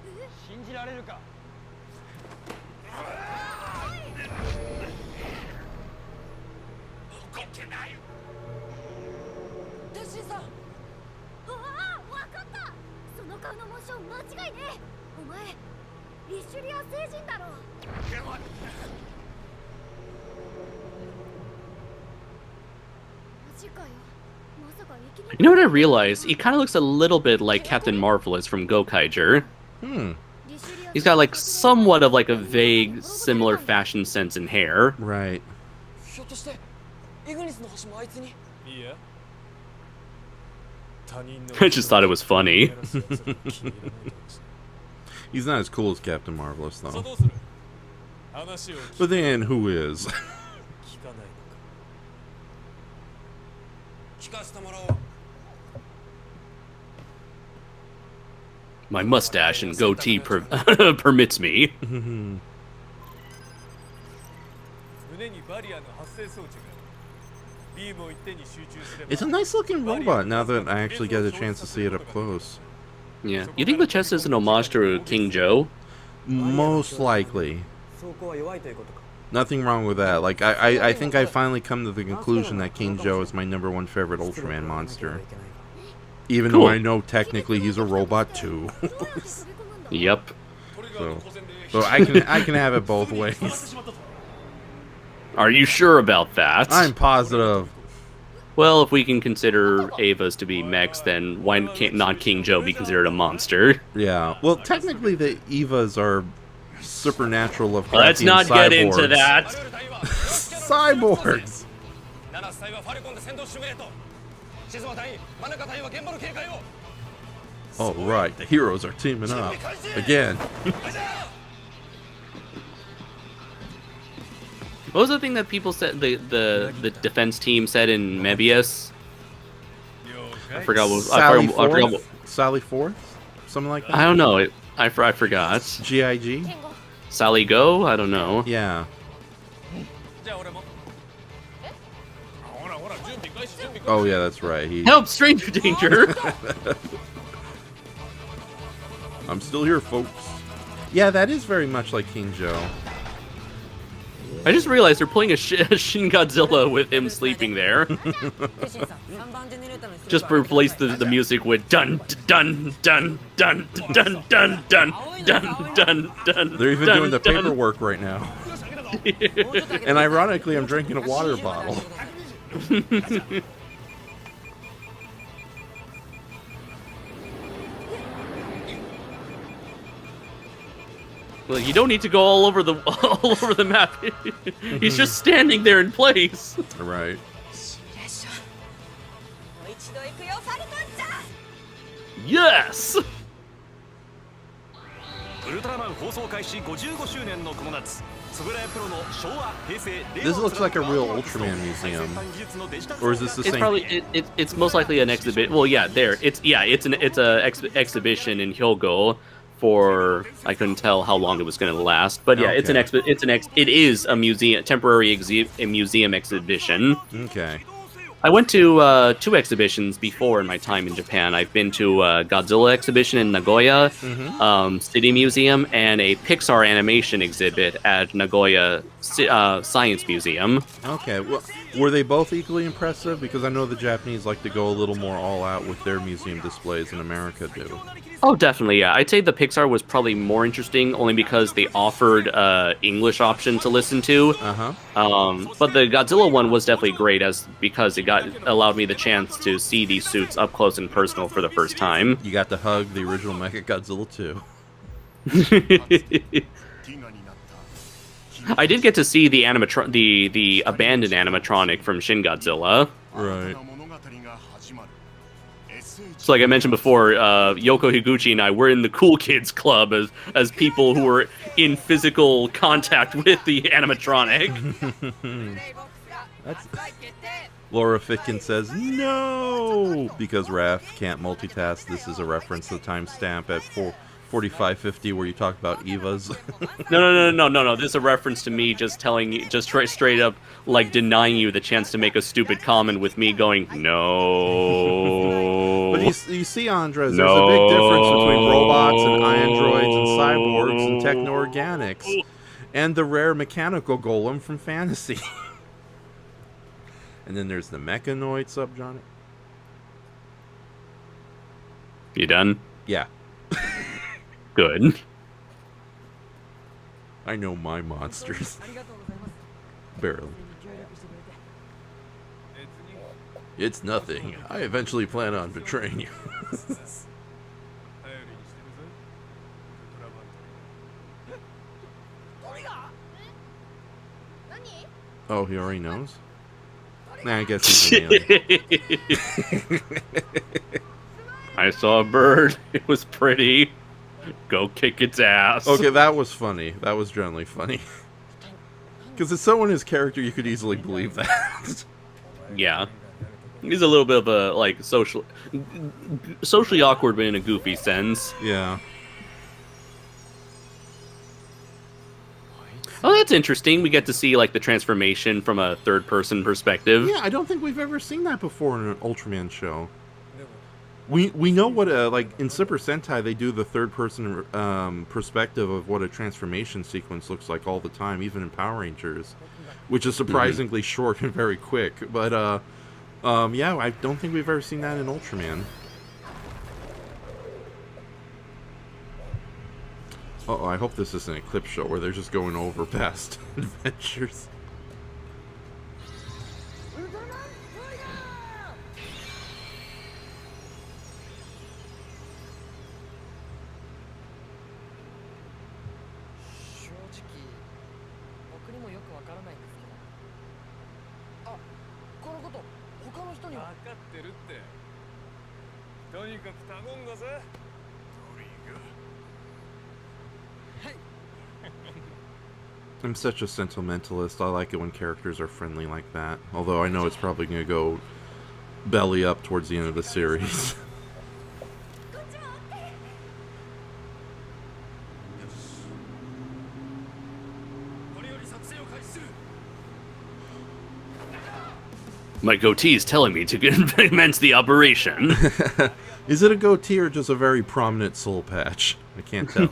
You know what I realized? He kind of looks a little bit like Captain Marvelous from Gokaiger. He's got like somewhat of like a vague, similar fashion sense and hair. Right. I just thought it was funny. He's not as cool as Captain Marvelous, though. But then, who is? My mustache and goatee permits me. It's a nice looking robot now that I actually get a chance to see it up close. Yeah. You think the chest is an homage to King Joe? Most likely. Nothing wrong with that. Like, I think I finally come to the conclusion that King Joe is my #1 favorite Ultraman monster. Even though I know technically he's a robot too. Yep. So I can have it both ways. Are you sure about that? I'm positive. Well, if we can consider Avas to be mechs, then why can't not King Joe be considered a monster? Yeah. Well, technically the Evas are supernatural Lovecraftian Let's not cyborgs. get into that. Cyborgs. Oh right, the heroes are teaming up again. What was the thing that people said the defense team said in Mebius? I forgot what. I forgot what. Sally Forth, something like that. I don't know. I forgot. GIG. Sally Go. I don't know. Yeah. Oh yeah, that's right. Help, stranger danger! I'm still here, folks. Yeah, that is very much like King Joe. I just realized they're playing a Shin Godzilla with him sleeping there. Just replace the music with dun dun dun dun dun dun dun dun dun dun. They're even doing the paperwork right now. And ironically, I'm drinking a water bottle. Well, you don't need to go all over the map. He's just standing there in place. Right. Yes. This looks like a real Ultraman museum, or is this the same? It's probably it's most likely an exhibit. Well, yeah, there. It's a exhibition in Hyogo. For I couldn't tell how long it was going to last, but yeah, okay. It is a museum, temporary museum exhibition. Okay. I went to 2 exhibitions before in my time in Japan. I've been to a Godzilla exhibition in Nagoya, City Museum, and a Pixar animation exhibit at Nagoya Science Museum. Okay, well, were they both equally impressive? Because I know the Japanese like to go a little more all out with their museum displays than America do. Oh, definitely, yeah. I'd say the Pixar was probably more interesting, only because they offered English option to listen to. But the Godzilla one was definitely great, because it allowed me the chance to see these suits up close and personal for the first time. You got to hug the original Mechagodzilla too. I did get to see the the abandoned animatronic from Shin Godzilla. Right. So like I mentioned before, Yoko Higuchi and I were in the Cool Kids Club as people who were in physical contact with the animatronic. Laura Fitkin says, no! Because Raft can't multitask. This is a reference to the timestamp at 4550 where you talk about Evas. No. This is a reference to me just telling you, just straight up, like, denying you the chance to make a stupid comment with me going, no. But you see, Andres, there's a big difference between robots and androids and cyborgs and techno-organics and the rare mechanical golem from Fantasy. And then there's the mechanoid subgenre. You done? Yeah. Good. I know my monsters. Barely. It's nothing. I eventually plan on betraying you. Oh, he already knows? Nah, I guess he's an alien. I saw a bird. It was pretty. Go kick its ass. Okay, that was funny. That was generally funny. Because it's someone his character, you could easily believe that. Yeah. He's a little bit of a, like, socially awkward, but in a goofy sense. Yeah. Oh, that's interesting. We get to see, like, the transformation from a third-person perspective. Yeah, I don't think we've ever seen that before in an Ultraman show. We know what like in Super Sentai they do the third person perspective of what a transformation sequence looks like all the time, even in Power Rangers, which is surprisingly short and very quick. But yeah, I don't think we've ever seen that in Ultraman. Uh-oh, I hope this isn't a clip show where they're just going over past adventures. I'm such a sentimentalist. I like it when characters are friendly like that. Although I know it's probably going to go belly up towards the end of the series. My goatee is telling me to commence the operation. Is it a goatee or just a very prominent soul patch? I can't tell.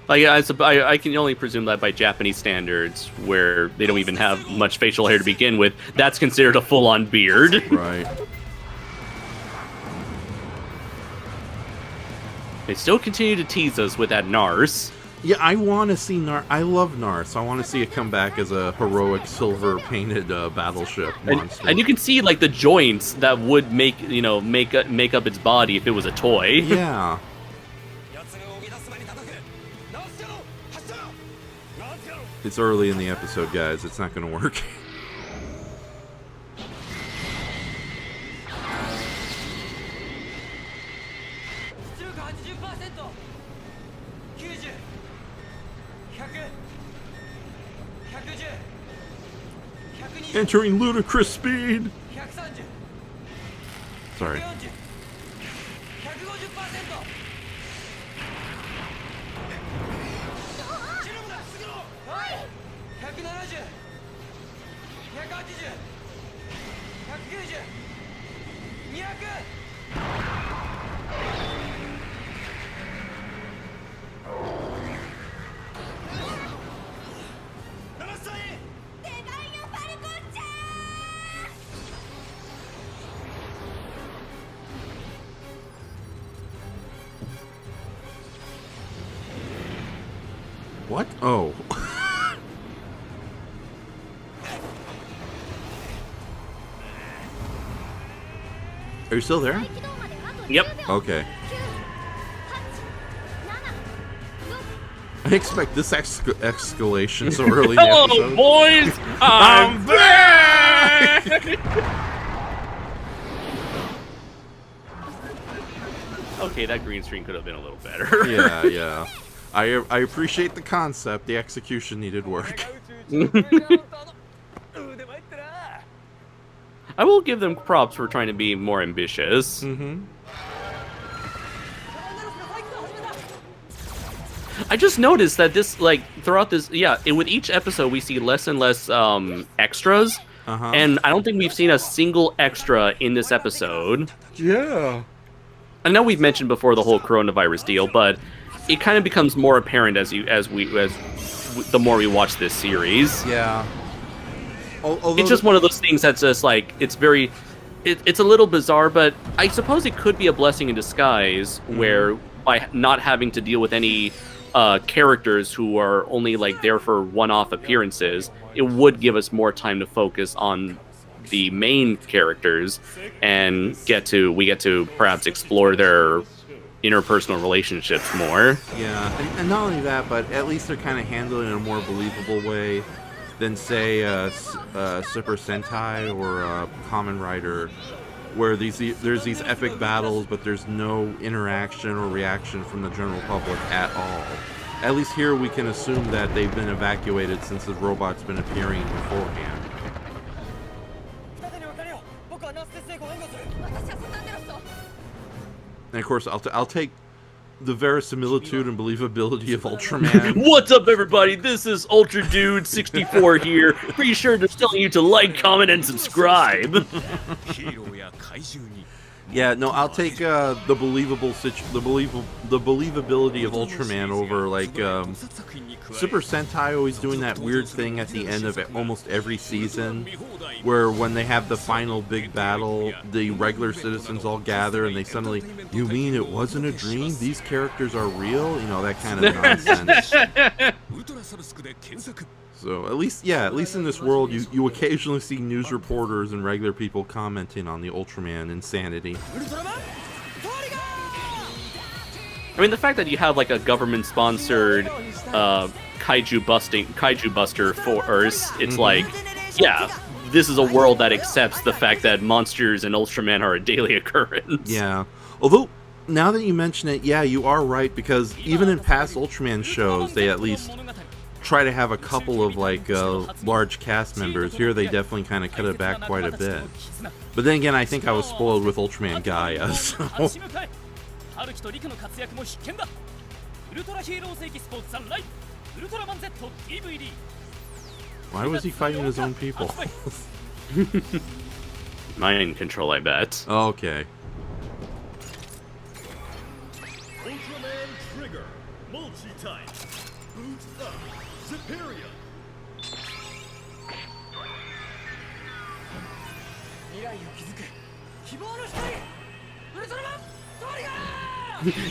I can only presume that by Japanese standards, where they don't even have much facial hair to begin with, that's considered a full-on beard. Right. They still continue to tease us with that Nars. Yeah, I want to see Nars. I love Nars. I want to see it come back as a heroic silver-painted battleship monster. And you can see like the joints that would make up its body if it was a toy. Yeah. It's early in the episode, guys. It's not going to work. Entering ludicrous speed. Sorry. What? Oh. Are you still there? Yep. Okay. I expect this escalation so early in the Hello, episode. boys! I'm back! Okay, that green screen could have been a little better. Yeah. I appreciate the concept. The execution needed work. I will give them props for trying to be more ambitious. Mm-hmm. I just noticed that this, like, throughout this, with each episode we see less and less extras, and I don't think we've seen a single extra in this episode. Yeah. I know we've mentioned before the whole coronavirus deal, but it kind of becomes more apparent as the more we watch this series. Yeah. It's just one of those things that's just like it's a little bizarre, but I suppose it could be a blessing in disguise where by not having to deal with any characters who are only like there for one-off appearances, it would give us more time to focus on the main characters and we get to perhaps explore their interpersonal relationships more. Yeah, and not only that, but at least they're kind of handling it in a more believable way than, say, Super Sentai or Kamen Rider, where there's these epic battles, but there's no interaction or reaction from the general public at all. At least here we can assume that they've been evacuated since the robot's been appearing beforehand. And of course, I'll take the verisimilitude and believability of Ultraman. What's up, everybody? This is Ultra Dude 64 here. Pretty sure they're telling you to like, comment, and subscribe. Yeah, no, I'll take the believability of Ultraman over like Super Sentai always doing that weird thing at the end of almost every season, where when they have the final big battle, the regular citizens all gather and they suddenly, you mean it wasn't a dream? These characters are real? You know, that kind of nonsense. So at least in this world, you occasionally see news reporters and regular people commenting on the Ultraman insanity. I mean, the fact that you have like a government-sponsored kaiju buster force, it's like, yeah, this is a world that accepts the fact that monsters and Ultraman are a daily occurrence. Yeah, although now that you mention it, yeah, you are right, because even in past Ultraman shows, they at least try to have a couple of like large cast members. Here they definitely kind of cut it back quite a bit. But then again, I think I was spoiled with Ultraman Gaia, so... Why was he fighting his own people? Mind control, I bet. Okay. Ultraman Trigger, multi-type, boots up, superior.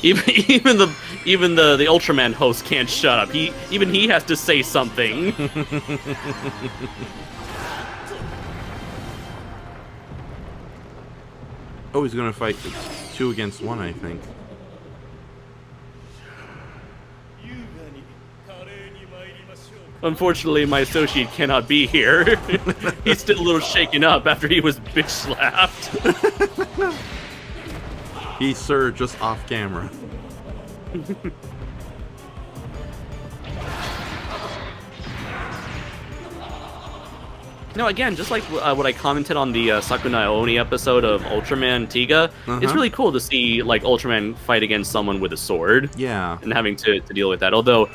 Even the Ultraman host can't shut up. Even he has to say something. Oh, he's gonna fight 2 against 1, I think. Unfortunately, my associate cannot be here. He's still a little shaken up after he was bitch slapped. He's, sir, just off camera. No, again, just like what I commented on the Sakunai Oni episode of Ultraman Tiga, it's really cool to see like Ultraman fight against someone with a sword. Yeah. And having to deal with that. Although,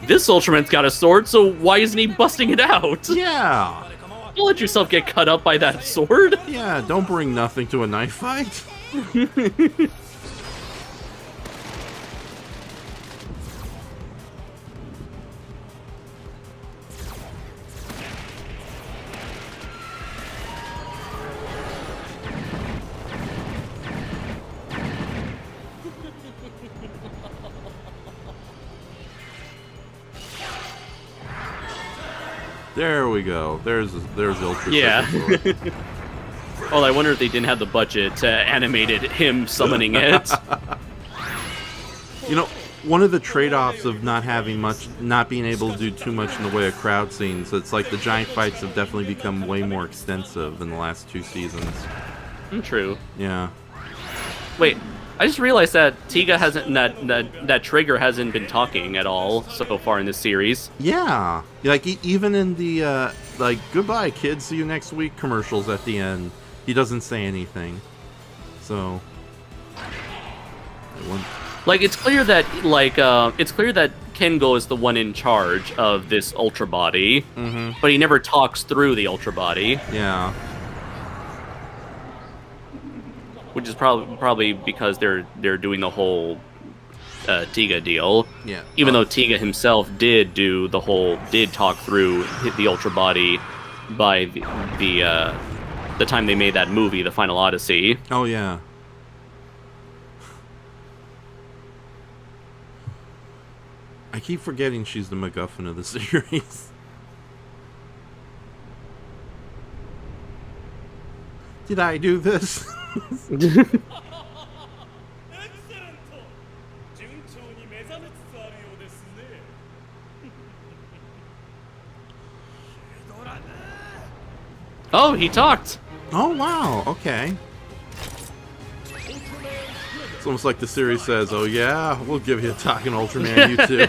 this Ultraman's got a sword, so why isn't he busting it out? Yeah. Don't let yourself get cut up by that sword. Yeah, don't bring nothing to a knife fight. There we go. There's Ultra. Yeah. Well, I wonder if they didn't have the budget to animated him summoning it. You know, one of the trade-offs of not being able to do too much in the way of crowd scenes, it's like the giant fights have definitely become way more extensive in the last 2 seasons. True. Yeah. Wait, I just realized that Tiga hasn't that Trigger hasn't been talking at all so far in this series. Yeah. Like even in the like goodbye kids, see you next week commercials at the end, he doesn't say anything. So like it's clear that Kengo is the one in charge of this Ultra Body, but he never talks through the Ultra Body. Yeah. Which is probably because they're doing the whole Tiga deal. Yeah. Even though Tiga himself did talk through the Ultra Body by the time they made that movie, The Final Odyssey. Oh yeah. I keep forgetting she's the MacGuffin of the series. Did I do this? Oh, he talked. Oh wow, okay. It's almost like the series says, "Oh yeah, we'll give you a talking Ultraman, you too."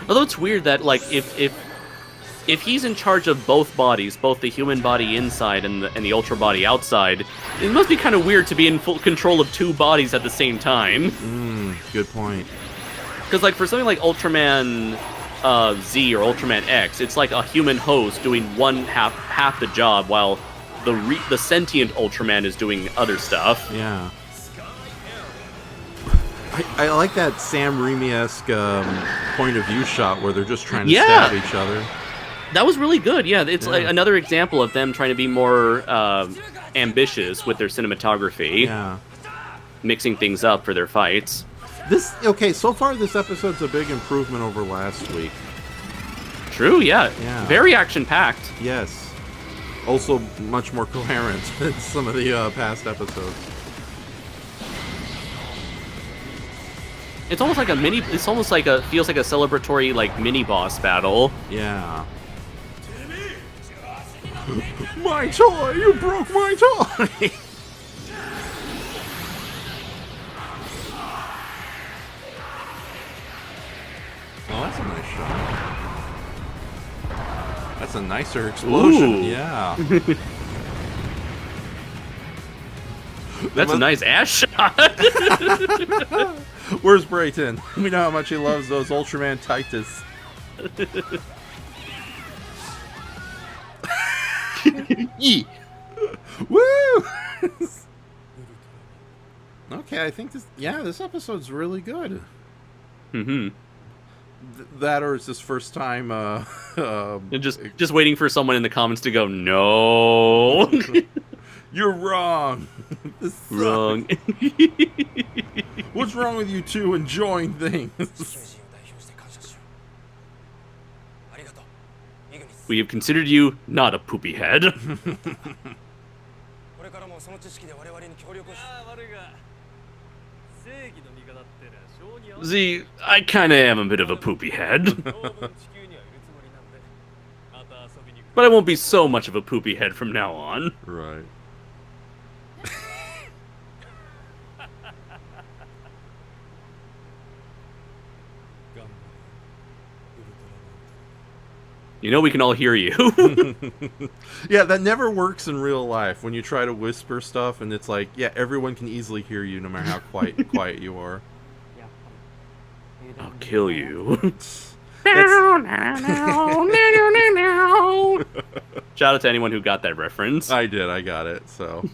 Although it's weird that like if he's in charge of both bodies, both the human body inside and the Ultra Body outside, it must be kind of weird to be in full control of 2 bodies at the same time. Good point. Because like for something like Ultraman Z or Ultraman X, it's like a human host doing half the job, while the sentient Ultraman is doing other stuff. Yeah. I like that Sam Raimi-esque point of view shot where they're just trying to stab each other. That was really good. Yeah, it's like another example of them trying to be more ambitious with their cinematography. Yeah. Mixing things up for their fights. So far this episode's a big improvement over last week. True, yeah. Very action-packed. Yes. Also much more coherent than some of the past episodes. It's almost like feels like a celebratory like mini boss battle. Yeah. My toy! You broke my toy! Oh, that's a nice shot. That's a nicer explosion. Ooh. Yeah. That's a nice ass shot. Where's Brayton? We know how much he loves those Ultraman Titus. Yee. Woo! Okay, I think this episode's really good. Mm-hmm. That or it's his first time. And just waiting for someone in the comments to go, no. You're wrong. This sucks. Wrong. What's wrong with you two enjoying things? We have considered you not a poopy head. See, I kinda am a bit of a poopy head. But I won't be so much of a poopy head from now on. Right. You know we can all hear you. Yeah, that never works in real life when you try to whisper stuff and it's like, yeah, everyone can easily hear you no matter how quiet you are. I'll kill you. Shout out to anyone who got that reference. I did, I got it, so.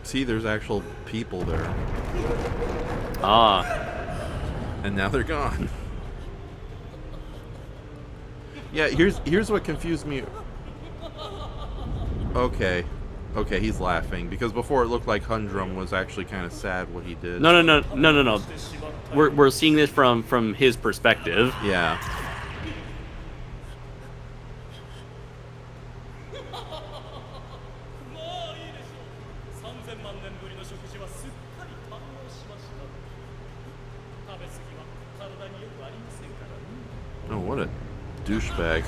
See, there's actual people there. Ah. And now they're gone. Yeah, here's what confused me. Okay, he's laughing because before it looked like Hundrum was actually kind of sad what he did. No. We're seeing this from his perspective. Yeah. Oh, what a douchebag.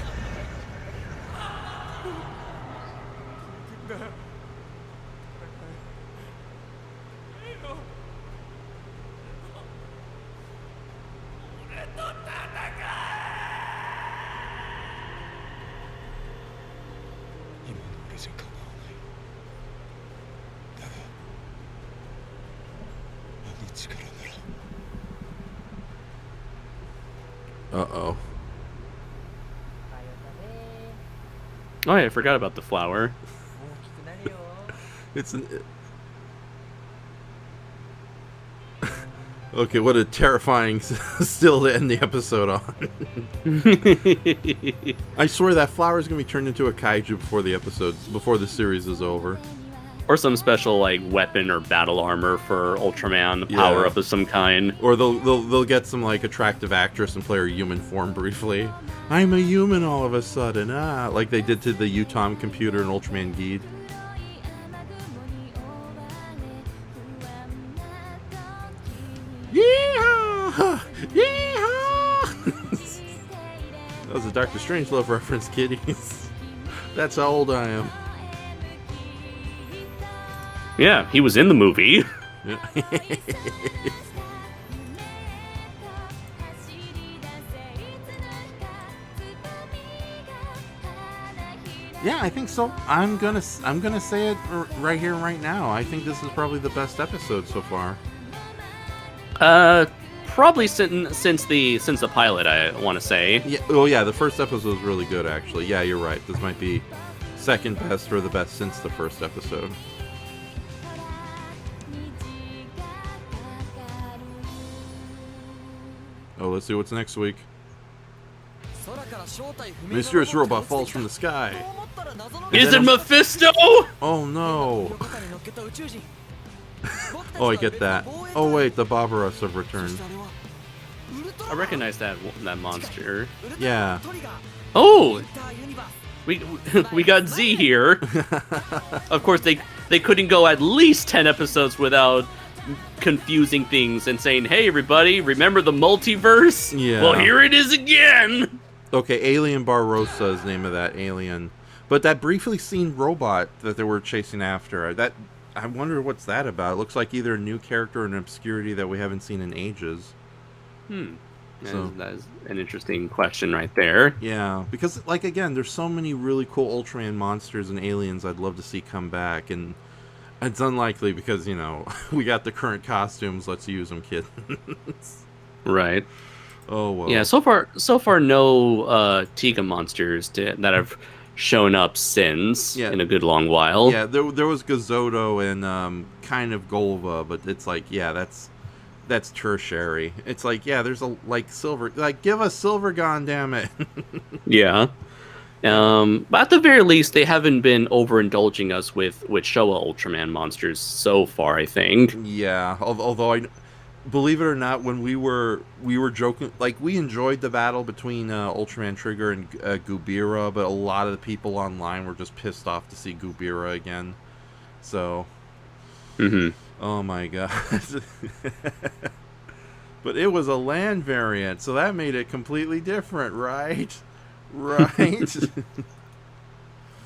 Uh-oh. Oh yeah, I forgot about the flower. It's an... Okay, what a terrifying still to end the episode on. I swear that flower is going to be turned into a kaiju before the series is over. Or some special like weapon or battle armor for Ultraman, power up of some kind. Or they'll get some like attractive actress and play her human form briefly. I'm a human all of a sudden, like they did to the Utom computer in Ultraman Geed. Yeehaw! Yeehaw! That was a Dr. Strangelove reference, kiddies. That's how old I am. Yeah, he was in the movie. Yeah, I think so. I'm gonna say it right here, right now. I think this is probably the best episode so far. Probably since the pilot, I want to say. Yeah. Oh yeah, the first episode was really good, actually. Yeah, you're right. This might be second best or the best since the first episode. Oh, let's see what's next week. Mysterious robot falls from the sky. Is it Mephisto? Oh no. Oh, I get that. Oh wait, the Barbaros have returned. I recognize that monster. Yeah. Oh, we got Z here. Of course, they couldn't go at least 10 episodes without confusing things and saying, "Hey, everybody, remember the multiverse?" Yeah. Well, here it is again. Okay, Alien Barbarossa is the name of that alien. But that briefly seen robot that they were chasing after, that I wonder what's that about. It looks like either a new character or an obscurity that we haven't seen in ages. So that is an interesting question right there. yeah, because like again, there's so many really cool Ultraman monsters and aliens I'd love to see come back, and it's unlikely because we got the current costumes. Let's use them, kids. Right. Oh well. Yeah. So far, no Tiga monsters that have shown up since in a good long while. Yeah, there was Gazoto and kind of Golva, but it's like that's tertiary. It's like there's a silver, give us Silvergon, damn it. Yeah. But at the very least, they haven't been overindulging us with Showa Ultraman monsters so far, I think. Yeah, although believe it or not, when we were joking, we enjoyed the battle between Ultraman Trigger and Gubira, but a lot of the people online were just pissed off to see Gubira again. So, oh my god. But it was a land variant, so that made it completely different, right? Right.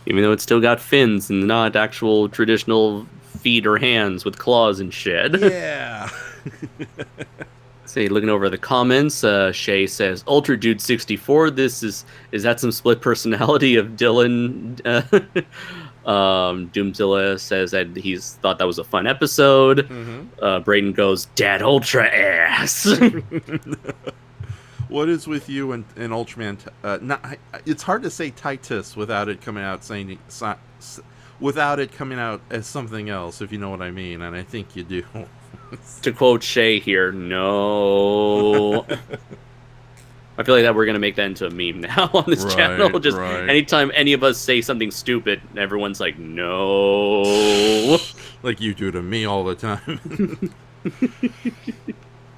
Even though it still got fins and not actual traditional feet or hands with claws and shit. Yeah. See, looking over the comments, Shay says, Ultra Dude 64, is that some split personality of Dylan? Doomzilla says that he's thought that was a fun episode. Brayden goes, Dad Ultra ass. What is with you and Ultraman? It's hard to say Titus without it coming out as something else, if you know what I mean, and I think you do. To quote Shay here, no. I feel like that we're gonna make that into a meme now on this channel. Just anytime any of us say something stupid, everyone's like, no. Like you do to me all the time.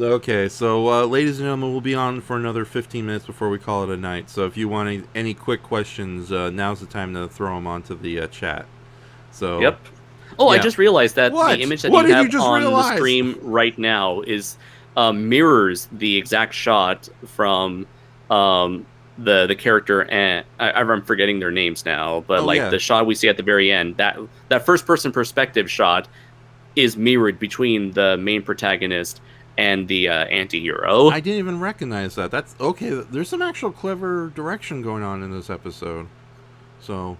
Okay, so ladies and gentlemen, we'll be on for another 15 minutes before we call it a night. So if you want any quick questions, now's the time to throw them onto the chat. So yep. Oh, yeah. I just realized that the image that you have on the stream right now is mirrors the exact shot from the character, and I'm forgetting their names now, but the shot we see at the very end, that first person perspective shot is mirrored between the main protagonist and the anti-hero. I didn't even recognize that. That's okay. There's some actual clever direction going on in this episode. So.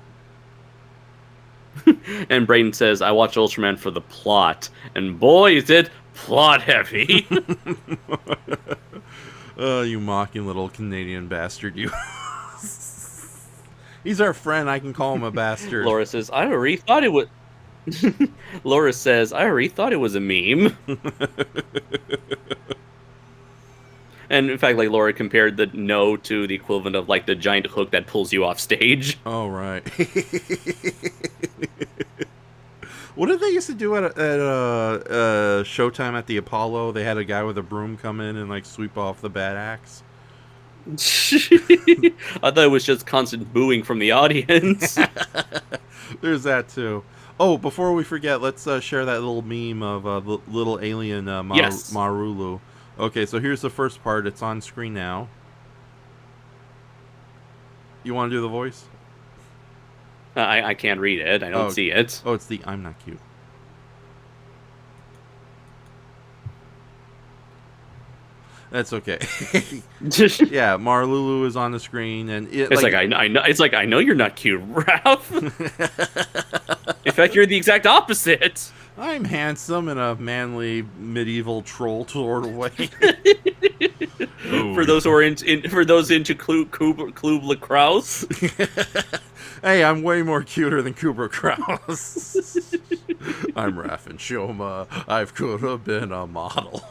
And Brayden says, I watch Ultraman for the plot. And boy, is it plot heavy. You mocking little Canadian bastard, you. He's our friend. I can call him a bastard. Laura says, I already thought it was... Laura says, I already thought it was a meme. And in fact, Laura compared the no to the equivalent of the giant hook that pulls you off stage. Oh, right. What did they used to do at Showtime at the Apollo? They had a guy with a broom come in and sweep off the bad axe. I thought it was just constant booing from the audience. There's that too. Oh, before we forget, let's share that little meme of the little alien Marulu. Okay, so here's the first part. It's on screen now. You want to do the voice? I can't read it. I don't see it. Oh, it's the I'm not cute. That's okay. Yeah, Marlulu is on the screen, and it's I know. It's I know you're not cute, Ralph. In fact, you're the exact opposite. I'm handsome in a manly medieval troll sort of way. For those who are into Kubla Kraus. Hey, I'm way more cuter than Kubla Kraus. I'm Raft Enshohamm. I could have been a model.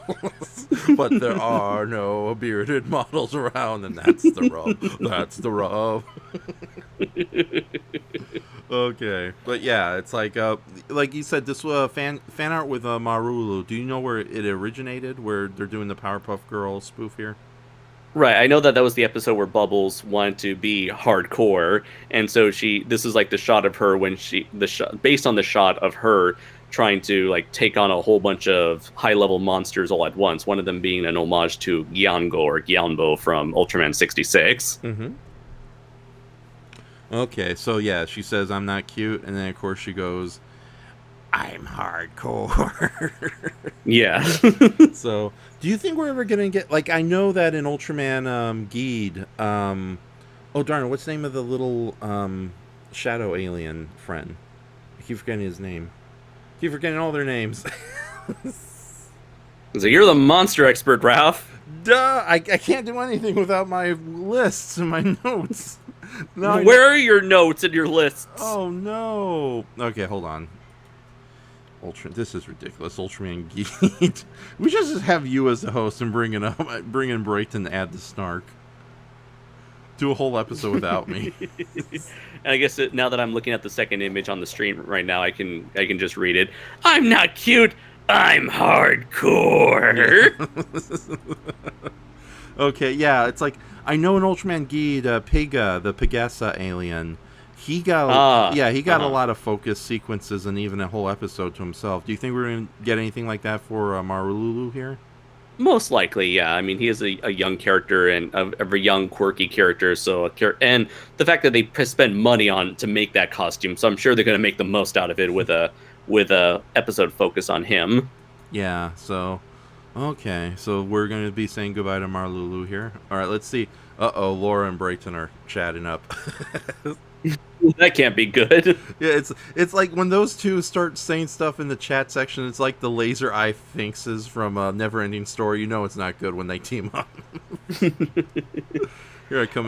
But there are no bearded models around, and that's the rub. That's the rub. Okay. But yeah, it's like you said, this fan art with Marulu. Do you know where it originated, where they're doing the Powerpuff Girls spoof here? Right, I know that was the episode where Bubbles wanted to be hardcore, and so this is the shot of her based on the shot of her trying to take on a whole bunch of high-level monsters all at once. One of them being an homage to Gyango or Gyanbo from Ultraman 66. Mm-hmm. Okay, so yeah, she says I'm not cute, and then of course she goes, I'm hardcore. Yeah. So, do you think we're ever gonna get like? I know that in Ultraman Geed, oh darn it, what's the name of the little shadow alien friend? I keep forgetting his name. I keep forgetting all their names. So you're the monster expert, Ralph. Duh! I can't do anything without my lists and my notes. No, Where are your notes and your lists? oh no! Okay, hold on. This is ridiculous. Ultraman Geek. We should just have you as the host and bring in Brayton to add the snark. Do a whole episode without me. And I guess now that I'm looking at the second image on the stream right now, I can just read it. I'm not cute. I'm hardcore. Okay, yeah, it's like I know in Ultraman Geed, Pega, the Pegasa alien, he got a lot of focus sequences and even a whole episode to himself. Do you think we're gonna get anything like that for Marululu here? Most likely, yeah. I mean, he is a young character and a very young, quirky character. So, and the fact that they spend money on to make that costume, so I'm sure they're going to make the most out of it with a episode focus on him. Yeah. So, okay. So we're going to be saying goodbye to Marlulu here. All right. Let's see. Laura and Brayton are chatting up. That can't be good. Yeah, it's like when those two start saying stuff in the chat section, it's like the laser eye Finxes from Neverending Story. You know it's not good when they team up. Here I come.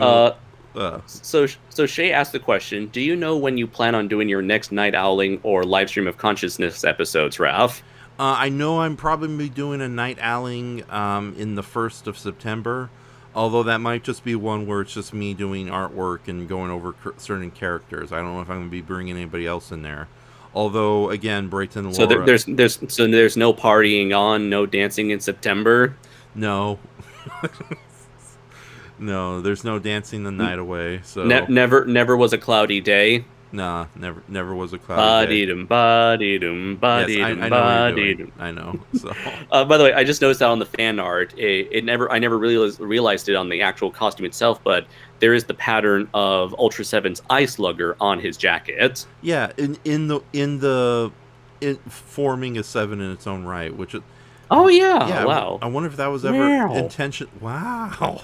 So Shay asked the question: do you know when you plan on doing your next Night Owling or Live Stream of Consciousness episodes, Ralph? I know I'm probably doing a Night Owling in the 1st of September. Although that might just be one where it's just me doing artwork and going over certain characters. I don't know if I'm going to be bringing anybody else in there. Although, again, Brayton and Laura... So there's no partying on, no dancing in September? No. No, there's no dancing the night away. So never was a cloudy day? Nah, never was a cloudy day. I know. So. By the way, I just noticed that on the fan art, I never really realized it on the actual costume itself, but there is the pattern of Ultra 7's Eye Slugger on his jacket. Yeah, in forming a 7 in its own right, which. Oh yeah! Wow. I wonder if that was ever intention. Wow.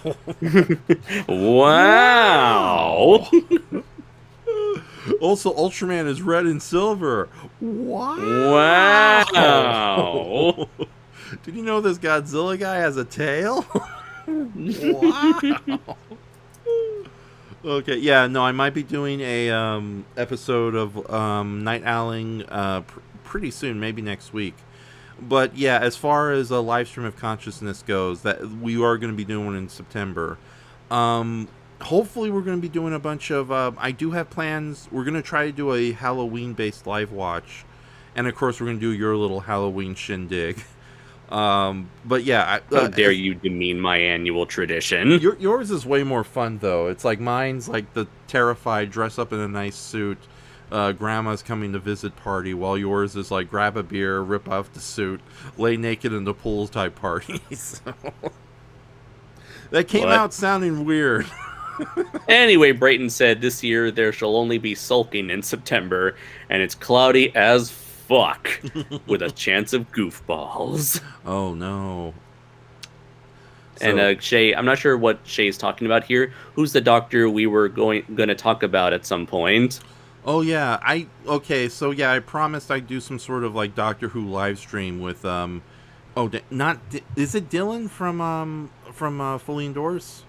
Wow. Also, Ultraman is red and silver. Wow. Did you know this Godzilla guy has a tail? Wow. Okay, yeah, no, I might be doing a episode of Night Owling pretty soon, maybe next week. But yeah, as far as a live stream of consciousness goes, that we are going to be doing one in September. Hopefully we're going to be doing a bunch of I do have plans. We're going to try to do a Halloween based live watch, and of course we're going to do your little Halloween shindig. But yeah, how dare you demean my annual tradition. Yours is way more fun though. It's like mine's like the terrified dress up in a nice suit, grandma's coming to visit party, while yours is like grab a beer, rip off the suit, lay naked in the pool type party. So that came out sounding weird. Anyway, Brayton said this year there shall only be sulking in September, and it's cloudy as fuck with a chance of goofballs. Oh no. And Shay, I'm not sure what Shay's talking about here. Who's the doctor we were going to talk about at some point? Oh yeah, I promised I'd do some sort of like Doctor Who live stream with is it Dylan from Fully Indoors?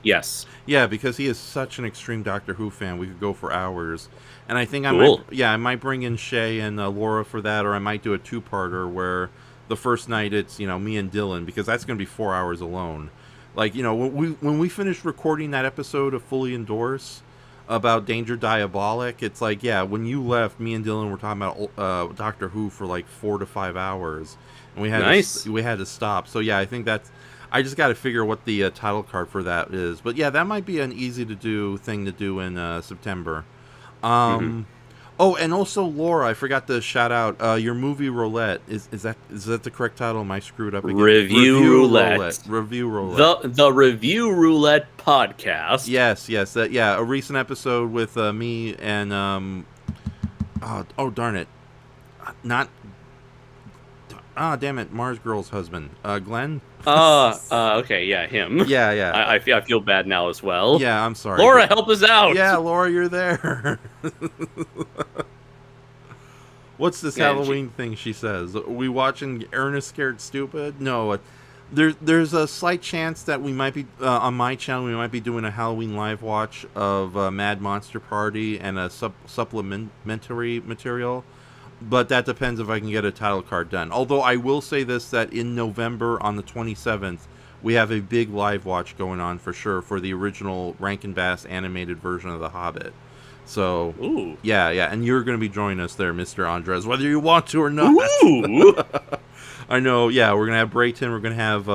Yes. Yeah, because he is such an extreme Doctor Who fan. We could go for hours. And I think I might bring in Shay and Laura for that, or I might do a two-parter where the first night it's, me and Dylan, because that's going to be 4 hours alone. Like, when we finished recording that episode of Fully Indoors about Danger Diabolic, it's like, yeah, when you left, me and Dylan were talking about Doctor Who for like 4 to 5 hours. And we had to stop. So yeah, I think I just got to figure what the title card for that is. But yeah, that might be an easy to do thing to do in September. Oh, and also Laura, I forgot to shout out your movie Roulette. Is that the correct title? Am I screwed up again? Review Roulette. Review Roulette. The Review Roulette podcast. Yes. A recent episode with me and oh darn it. not. Damn it, Mars Girl's husband, Glenn. Okay, yeah, him. Yeah. I feel bad now as well. Yeah, I'm sorry. Laura, help us out. Yeah, Laura, you're there. What's this Halloween thing she says? Are we watching Ernest Scared Stupid? No, there's a slight chance that we might be, on my channel, we might be doing a Halloween live watch of Mad Monster Party and a supplementary material. But that depends if I can get a title card done. Although I will say this, that in November on the 27th, we have a big live watch going on for sure for the original Rankin Bass animated version of The Hobbit. So, ooh. Yeah, and you're going to be joining us there, Mr. Andres, whether you want to or not. Ooh. I know, yeah, we're going to have Brayton, we're going to have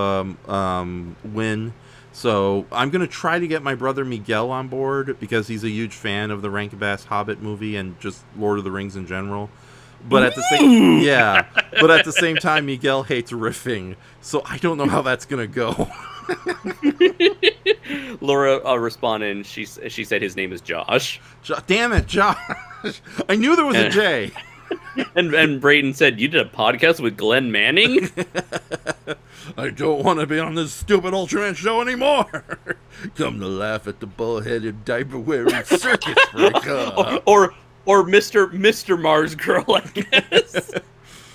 Win. So I'm going to try to get my brother Miguel on board because he's a huge fan of the Rankin Bass Hobbit movie and just Lord of the Rings in general. But at the same time, Miguel hates riffing, so I don't know how that's gonna go. Laura responded, and she said his name is Josh. Damn it, Josh! I knew there was a J. And Brayden said, "You did a podcast with Glenn Manning." I don't want to be on this stupid Ultraman show anymore. Come to laugh at the bull-headed diaper-wearing circus freak. Or Mr. Mars Girl, I guess.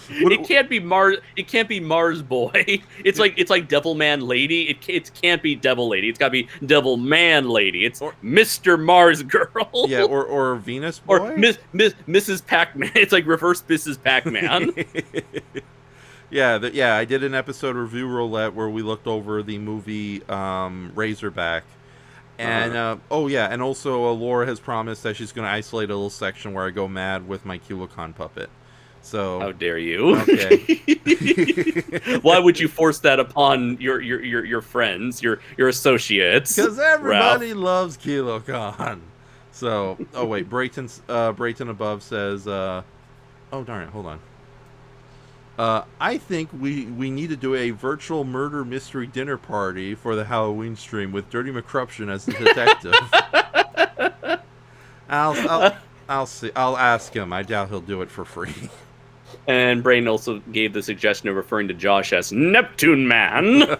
It can't be Mars. It can't be Mars Boy. It's like Devil Man Lady. It can't be Devil Lady. It's got to be Devil Man Lady. It's Mr. Mars Girl. Yeah, or Venus Boy. Or Mrs. Pac-Man. It's like reverse Mrs. Pac-Man. Yeah. I did an episode review roulette where we looked over the movie Razorback. And, and also Laura has promised that she's going to isolate a little section where I go mad with my Kulakon puppet. So how dare you? Okay. Why would you force that upon your friends, your associates? Because everybody loves Kulakon. So, wait, Brayton above says, oh, darn it, hold on. I think we need to do a virtual murder mystery dinner party for the Halloween stream with Dirty McCruption as the detective. I'll see. I'll ask him. I doubt he'll do it for free. And Brain also gave the suggestion of referring to Josh as Neptune Man.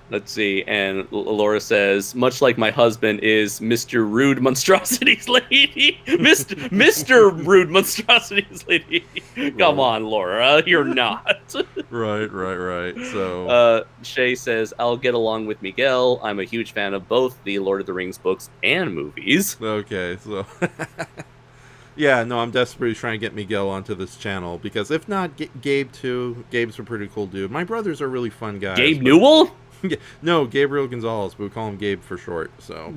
Let's see, and Laura says, much like my husband is Mr. Rude Monstrosities Lady. Mr. Rude Monstrosities Lady. Come on, Laura, you're not. Right. So Shay says, I'll get along with Miguel. I'm a huge fan of both the Lord of the Rings books and movies. Okay, so yeah, no, I'm desperately trying to get Miguel onto this channel because if not, Gabe too. Gabe's a pretty cool dude. My brothers are really fun guys. Gabe Newell? No, Gabriel Gonzalez, but we call him Gabe for short. So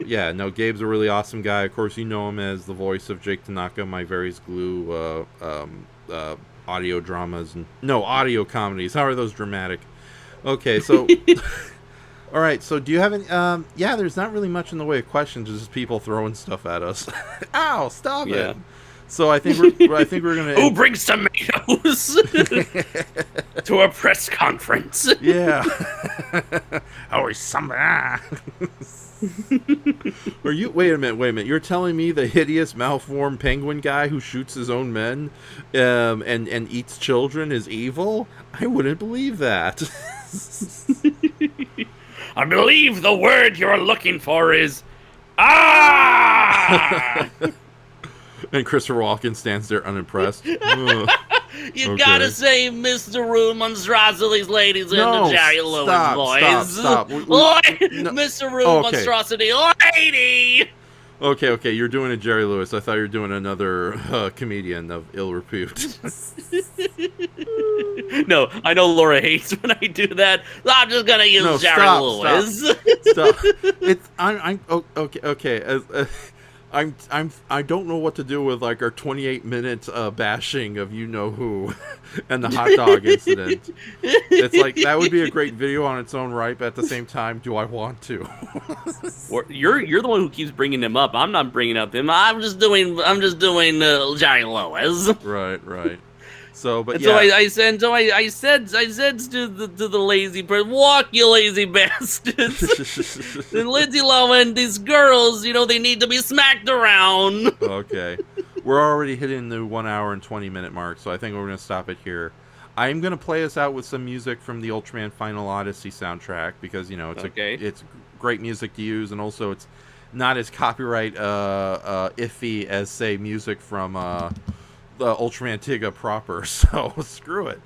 yeah, no, Gabe's a really awesome guy. Of course, you know him as the voice of Jake Tanaka, my Various Glue audio dramas and audio comedies. How are those dramatic? Okay, so. All right, so do you have any... there's not really much in the way of questions, just people throwing stuff at us. Ow, stop it. So I think we're going to... Who brings tomatoes to a press conference? Yeah. Somebody... Wait a minute. You're telling me the hideous, malformed penguin guy who shoots his own men and eats children is evil? I wouldn't believe that. I believe the word you're looking for is ah. And Christopher Walken stands there unimpressed. You gotta say, Mr. Rude Monstrosities Ladies in the Jerry Lewis voice. Stop. Mr. Rude Monstrosity Lady. Okay, you're doing a Jerry Lewis. I thought you were doing another comedian of ill repute. No, I know Laura hates when I do that. I'm just gonna use Jerry Lewis. Stop. Okay. I don't know what to do with like our 28-minute bashing of you know who and the hot dog incident. It's like that would be a great video on its own right, but at the same time, do I want to? You're the one who keeps bringing him up. I'm not bringing up him. I'm just doing Jerry Lewis. Right. So, but And yeah. I said to the lazy person, walk, you lazy bastards. And Lindsay Lohan, these girls, they need to be smacked around. Okay. We're already hitting the 1 hour and 20-minute mark, so I think we're going to stop it here. I'm going to play us out with some music from the Ultraman Final Odyssey soundtrack because, it's great music to use, and also it's not as copyright iffy as, say, music from the Ultraman Tiga proper, so screw it.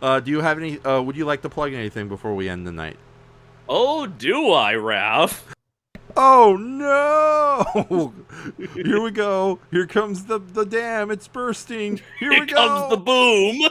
Do you have any, would you like to plug anything before we end the night? Oh, do I, Raph? Oh no! Here we go. Here comes the dam. It's bursting. Here we go. Comes the boom.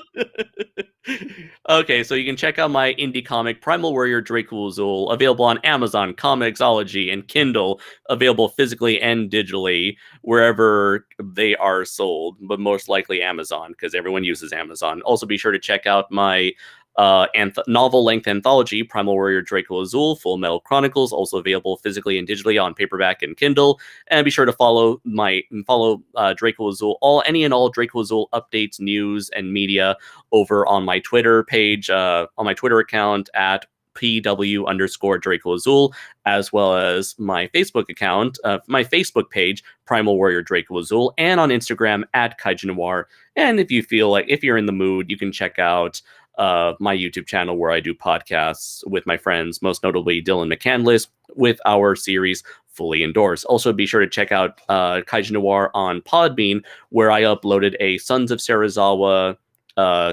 Okay, so you can check out my indie comic Primal Warrior Dracul, available on Amazon, Comixology, and Kindle, available physically and digitally wherever they are sold, but most likely Amazon because everyone uses Amazon. Also, be sure to check out my novel-length anthology, Primal Warrior Dracul Azul, Full Metal Chronicles, also available physically and digitally on paperback and Kindle. And be sure to follow Dracul Azul, any and all Dracul Azul updates, news, and media over on my Twitter page, on my Twitter account at PW_Dracul Azul, as well as my Facebook account, my Facebook page, Primal Warrior Dracul Azul, and on Instagram at KAIJUNOIR. And if you're in the mood, you can check out my YouTube channel where I do podcasts with my friends, most notably Dylan McCandless, with our series Fully Endorsed. Also, be sure to check out Kaiju Noir on Podbean, where I uploaded a Sons of Serizawa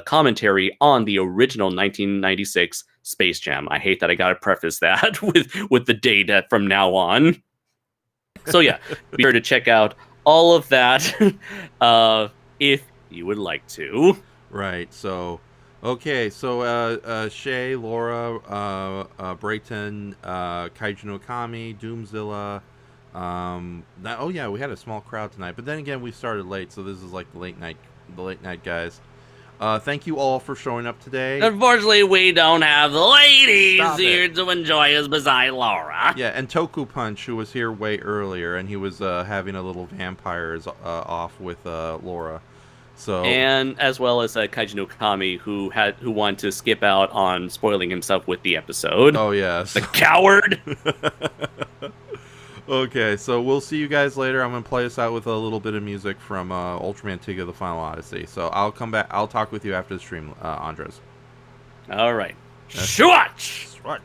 commentary on the original 1996 Space Jam. I hate that I gotta preface that with the date from now on. So yeah, be sure to check out all of that if you would like to. Right, so... Okay, so Shay, Laura, Brayton, Kaiju no Kami, Doomzilla. We had a small crowd tonight, but then again, we started late, so this is like the late night guys. Thank you all for showing up today. Unfortunately, we don't have the ladies here to enjoy us beside Laura. Yeah, and Toku Punch, who was here way earlier, and he was having a little vampires off with Laura. So, and as well as Kaiju no Kami, who wanted to skip out on spoiling himself with the episode. Oh yes, the coward. Okay, so we'll see you guys later. I'm gonna play us out with a little bit of music from Ultraman Tiga: The Final Odyssey. So I'll come back. I'll talk with you after the stream, Andres. All right. Swatch. Swatch.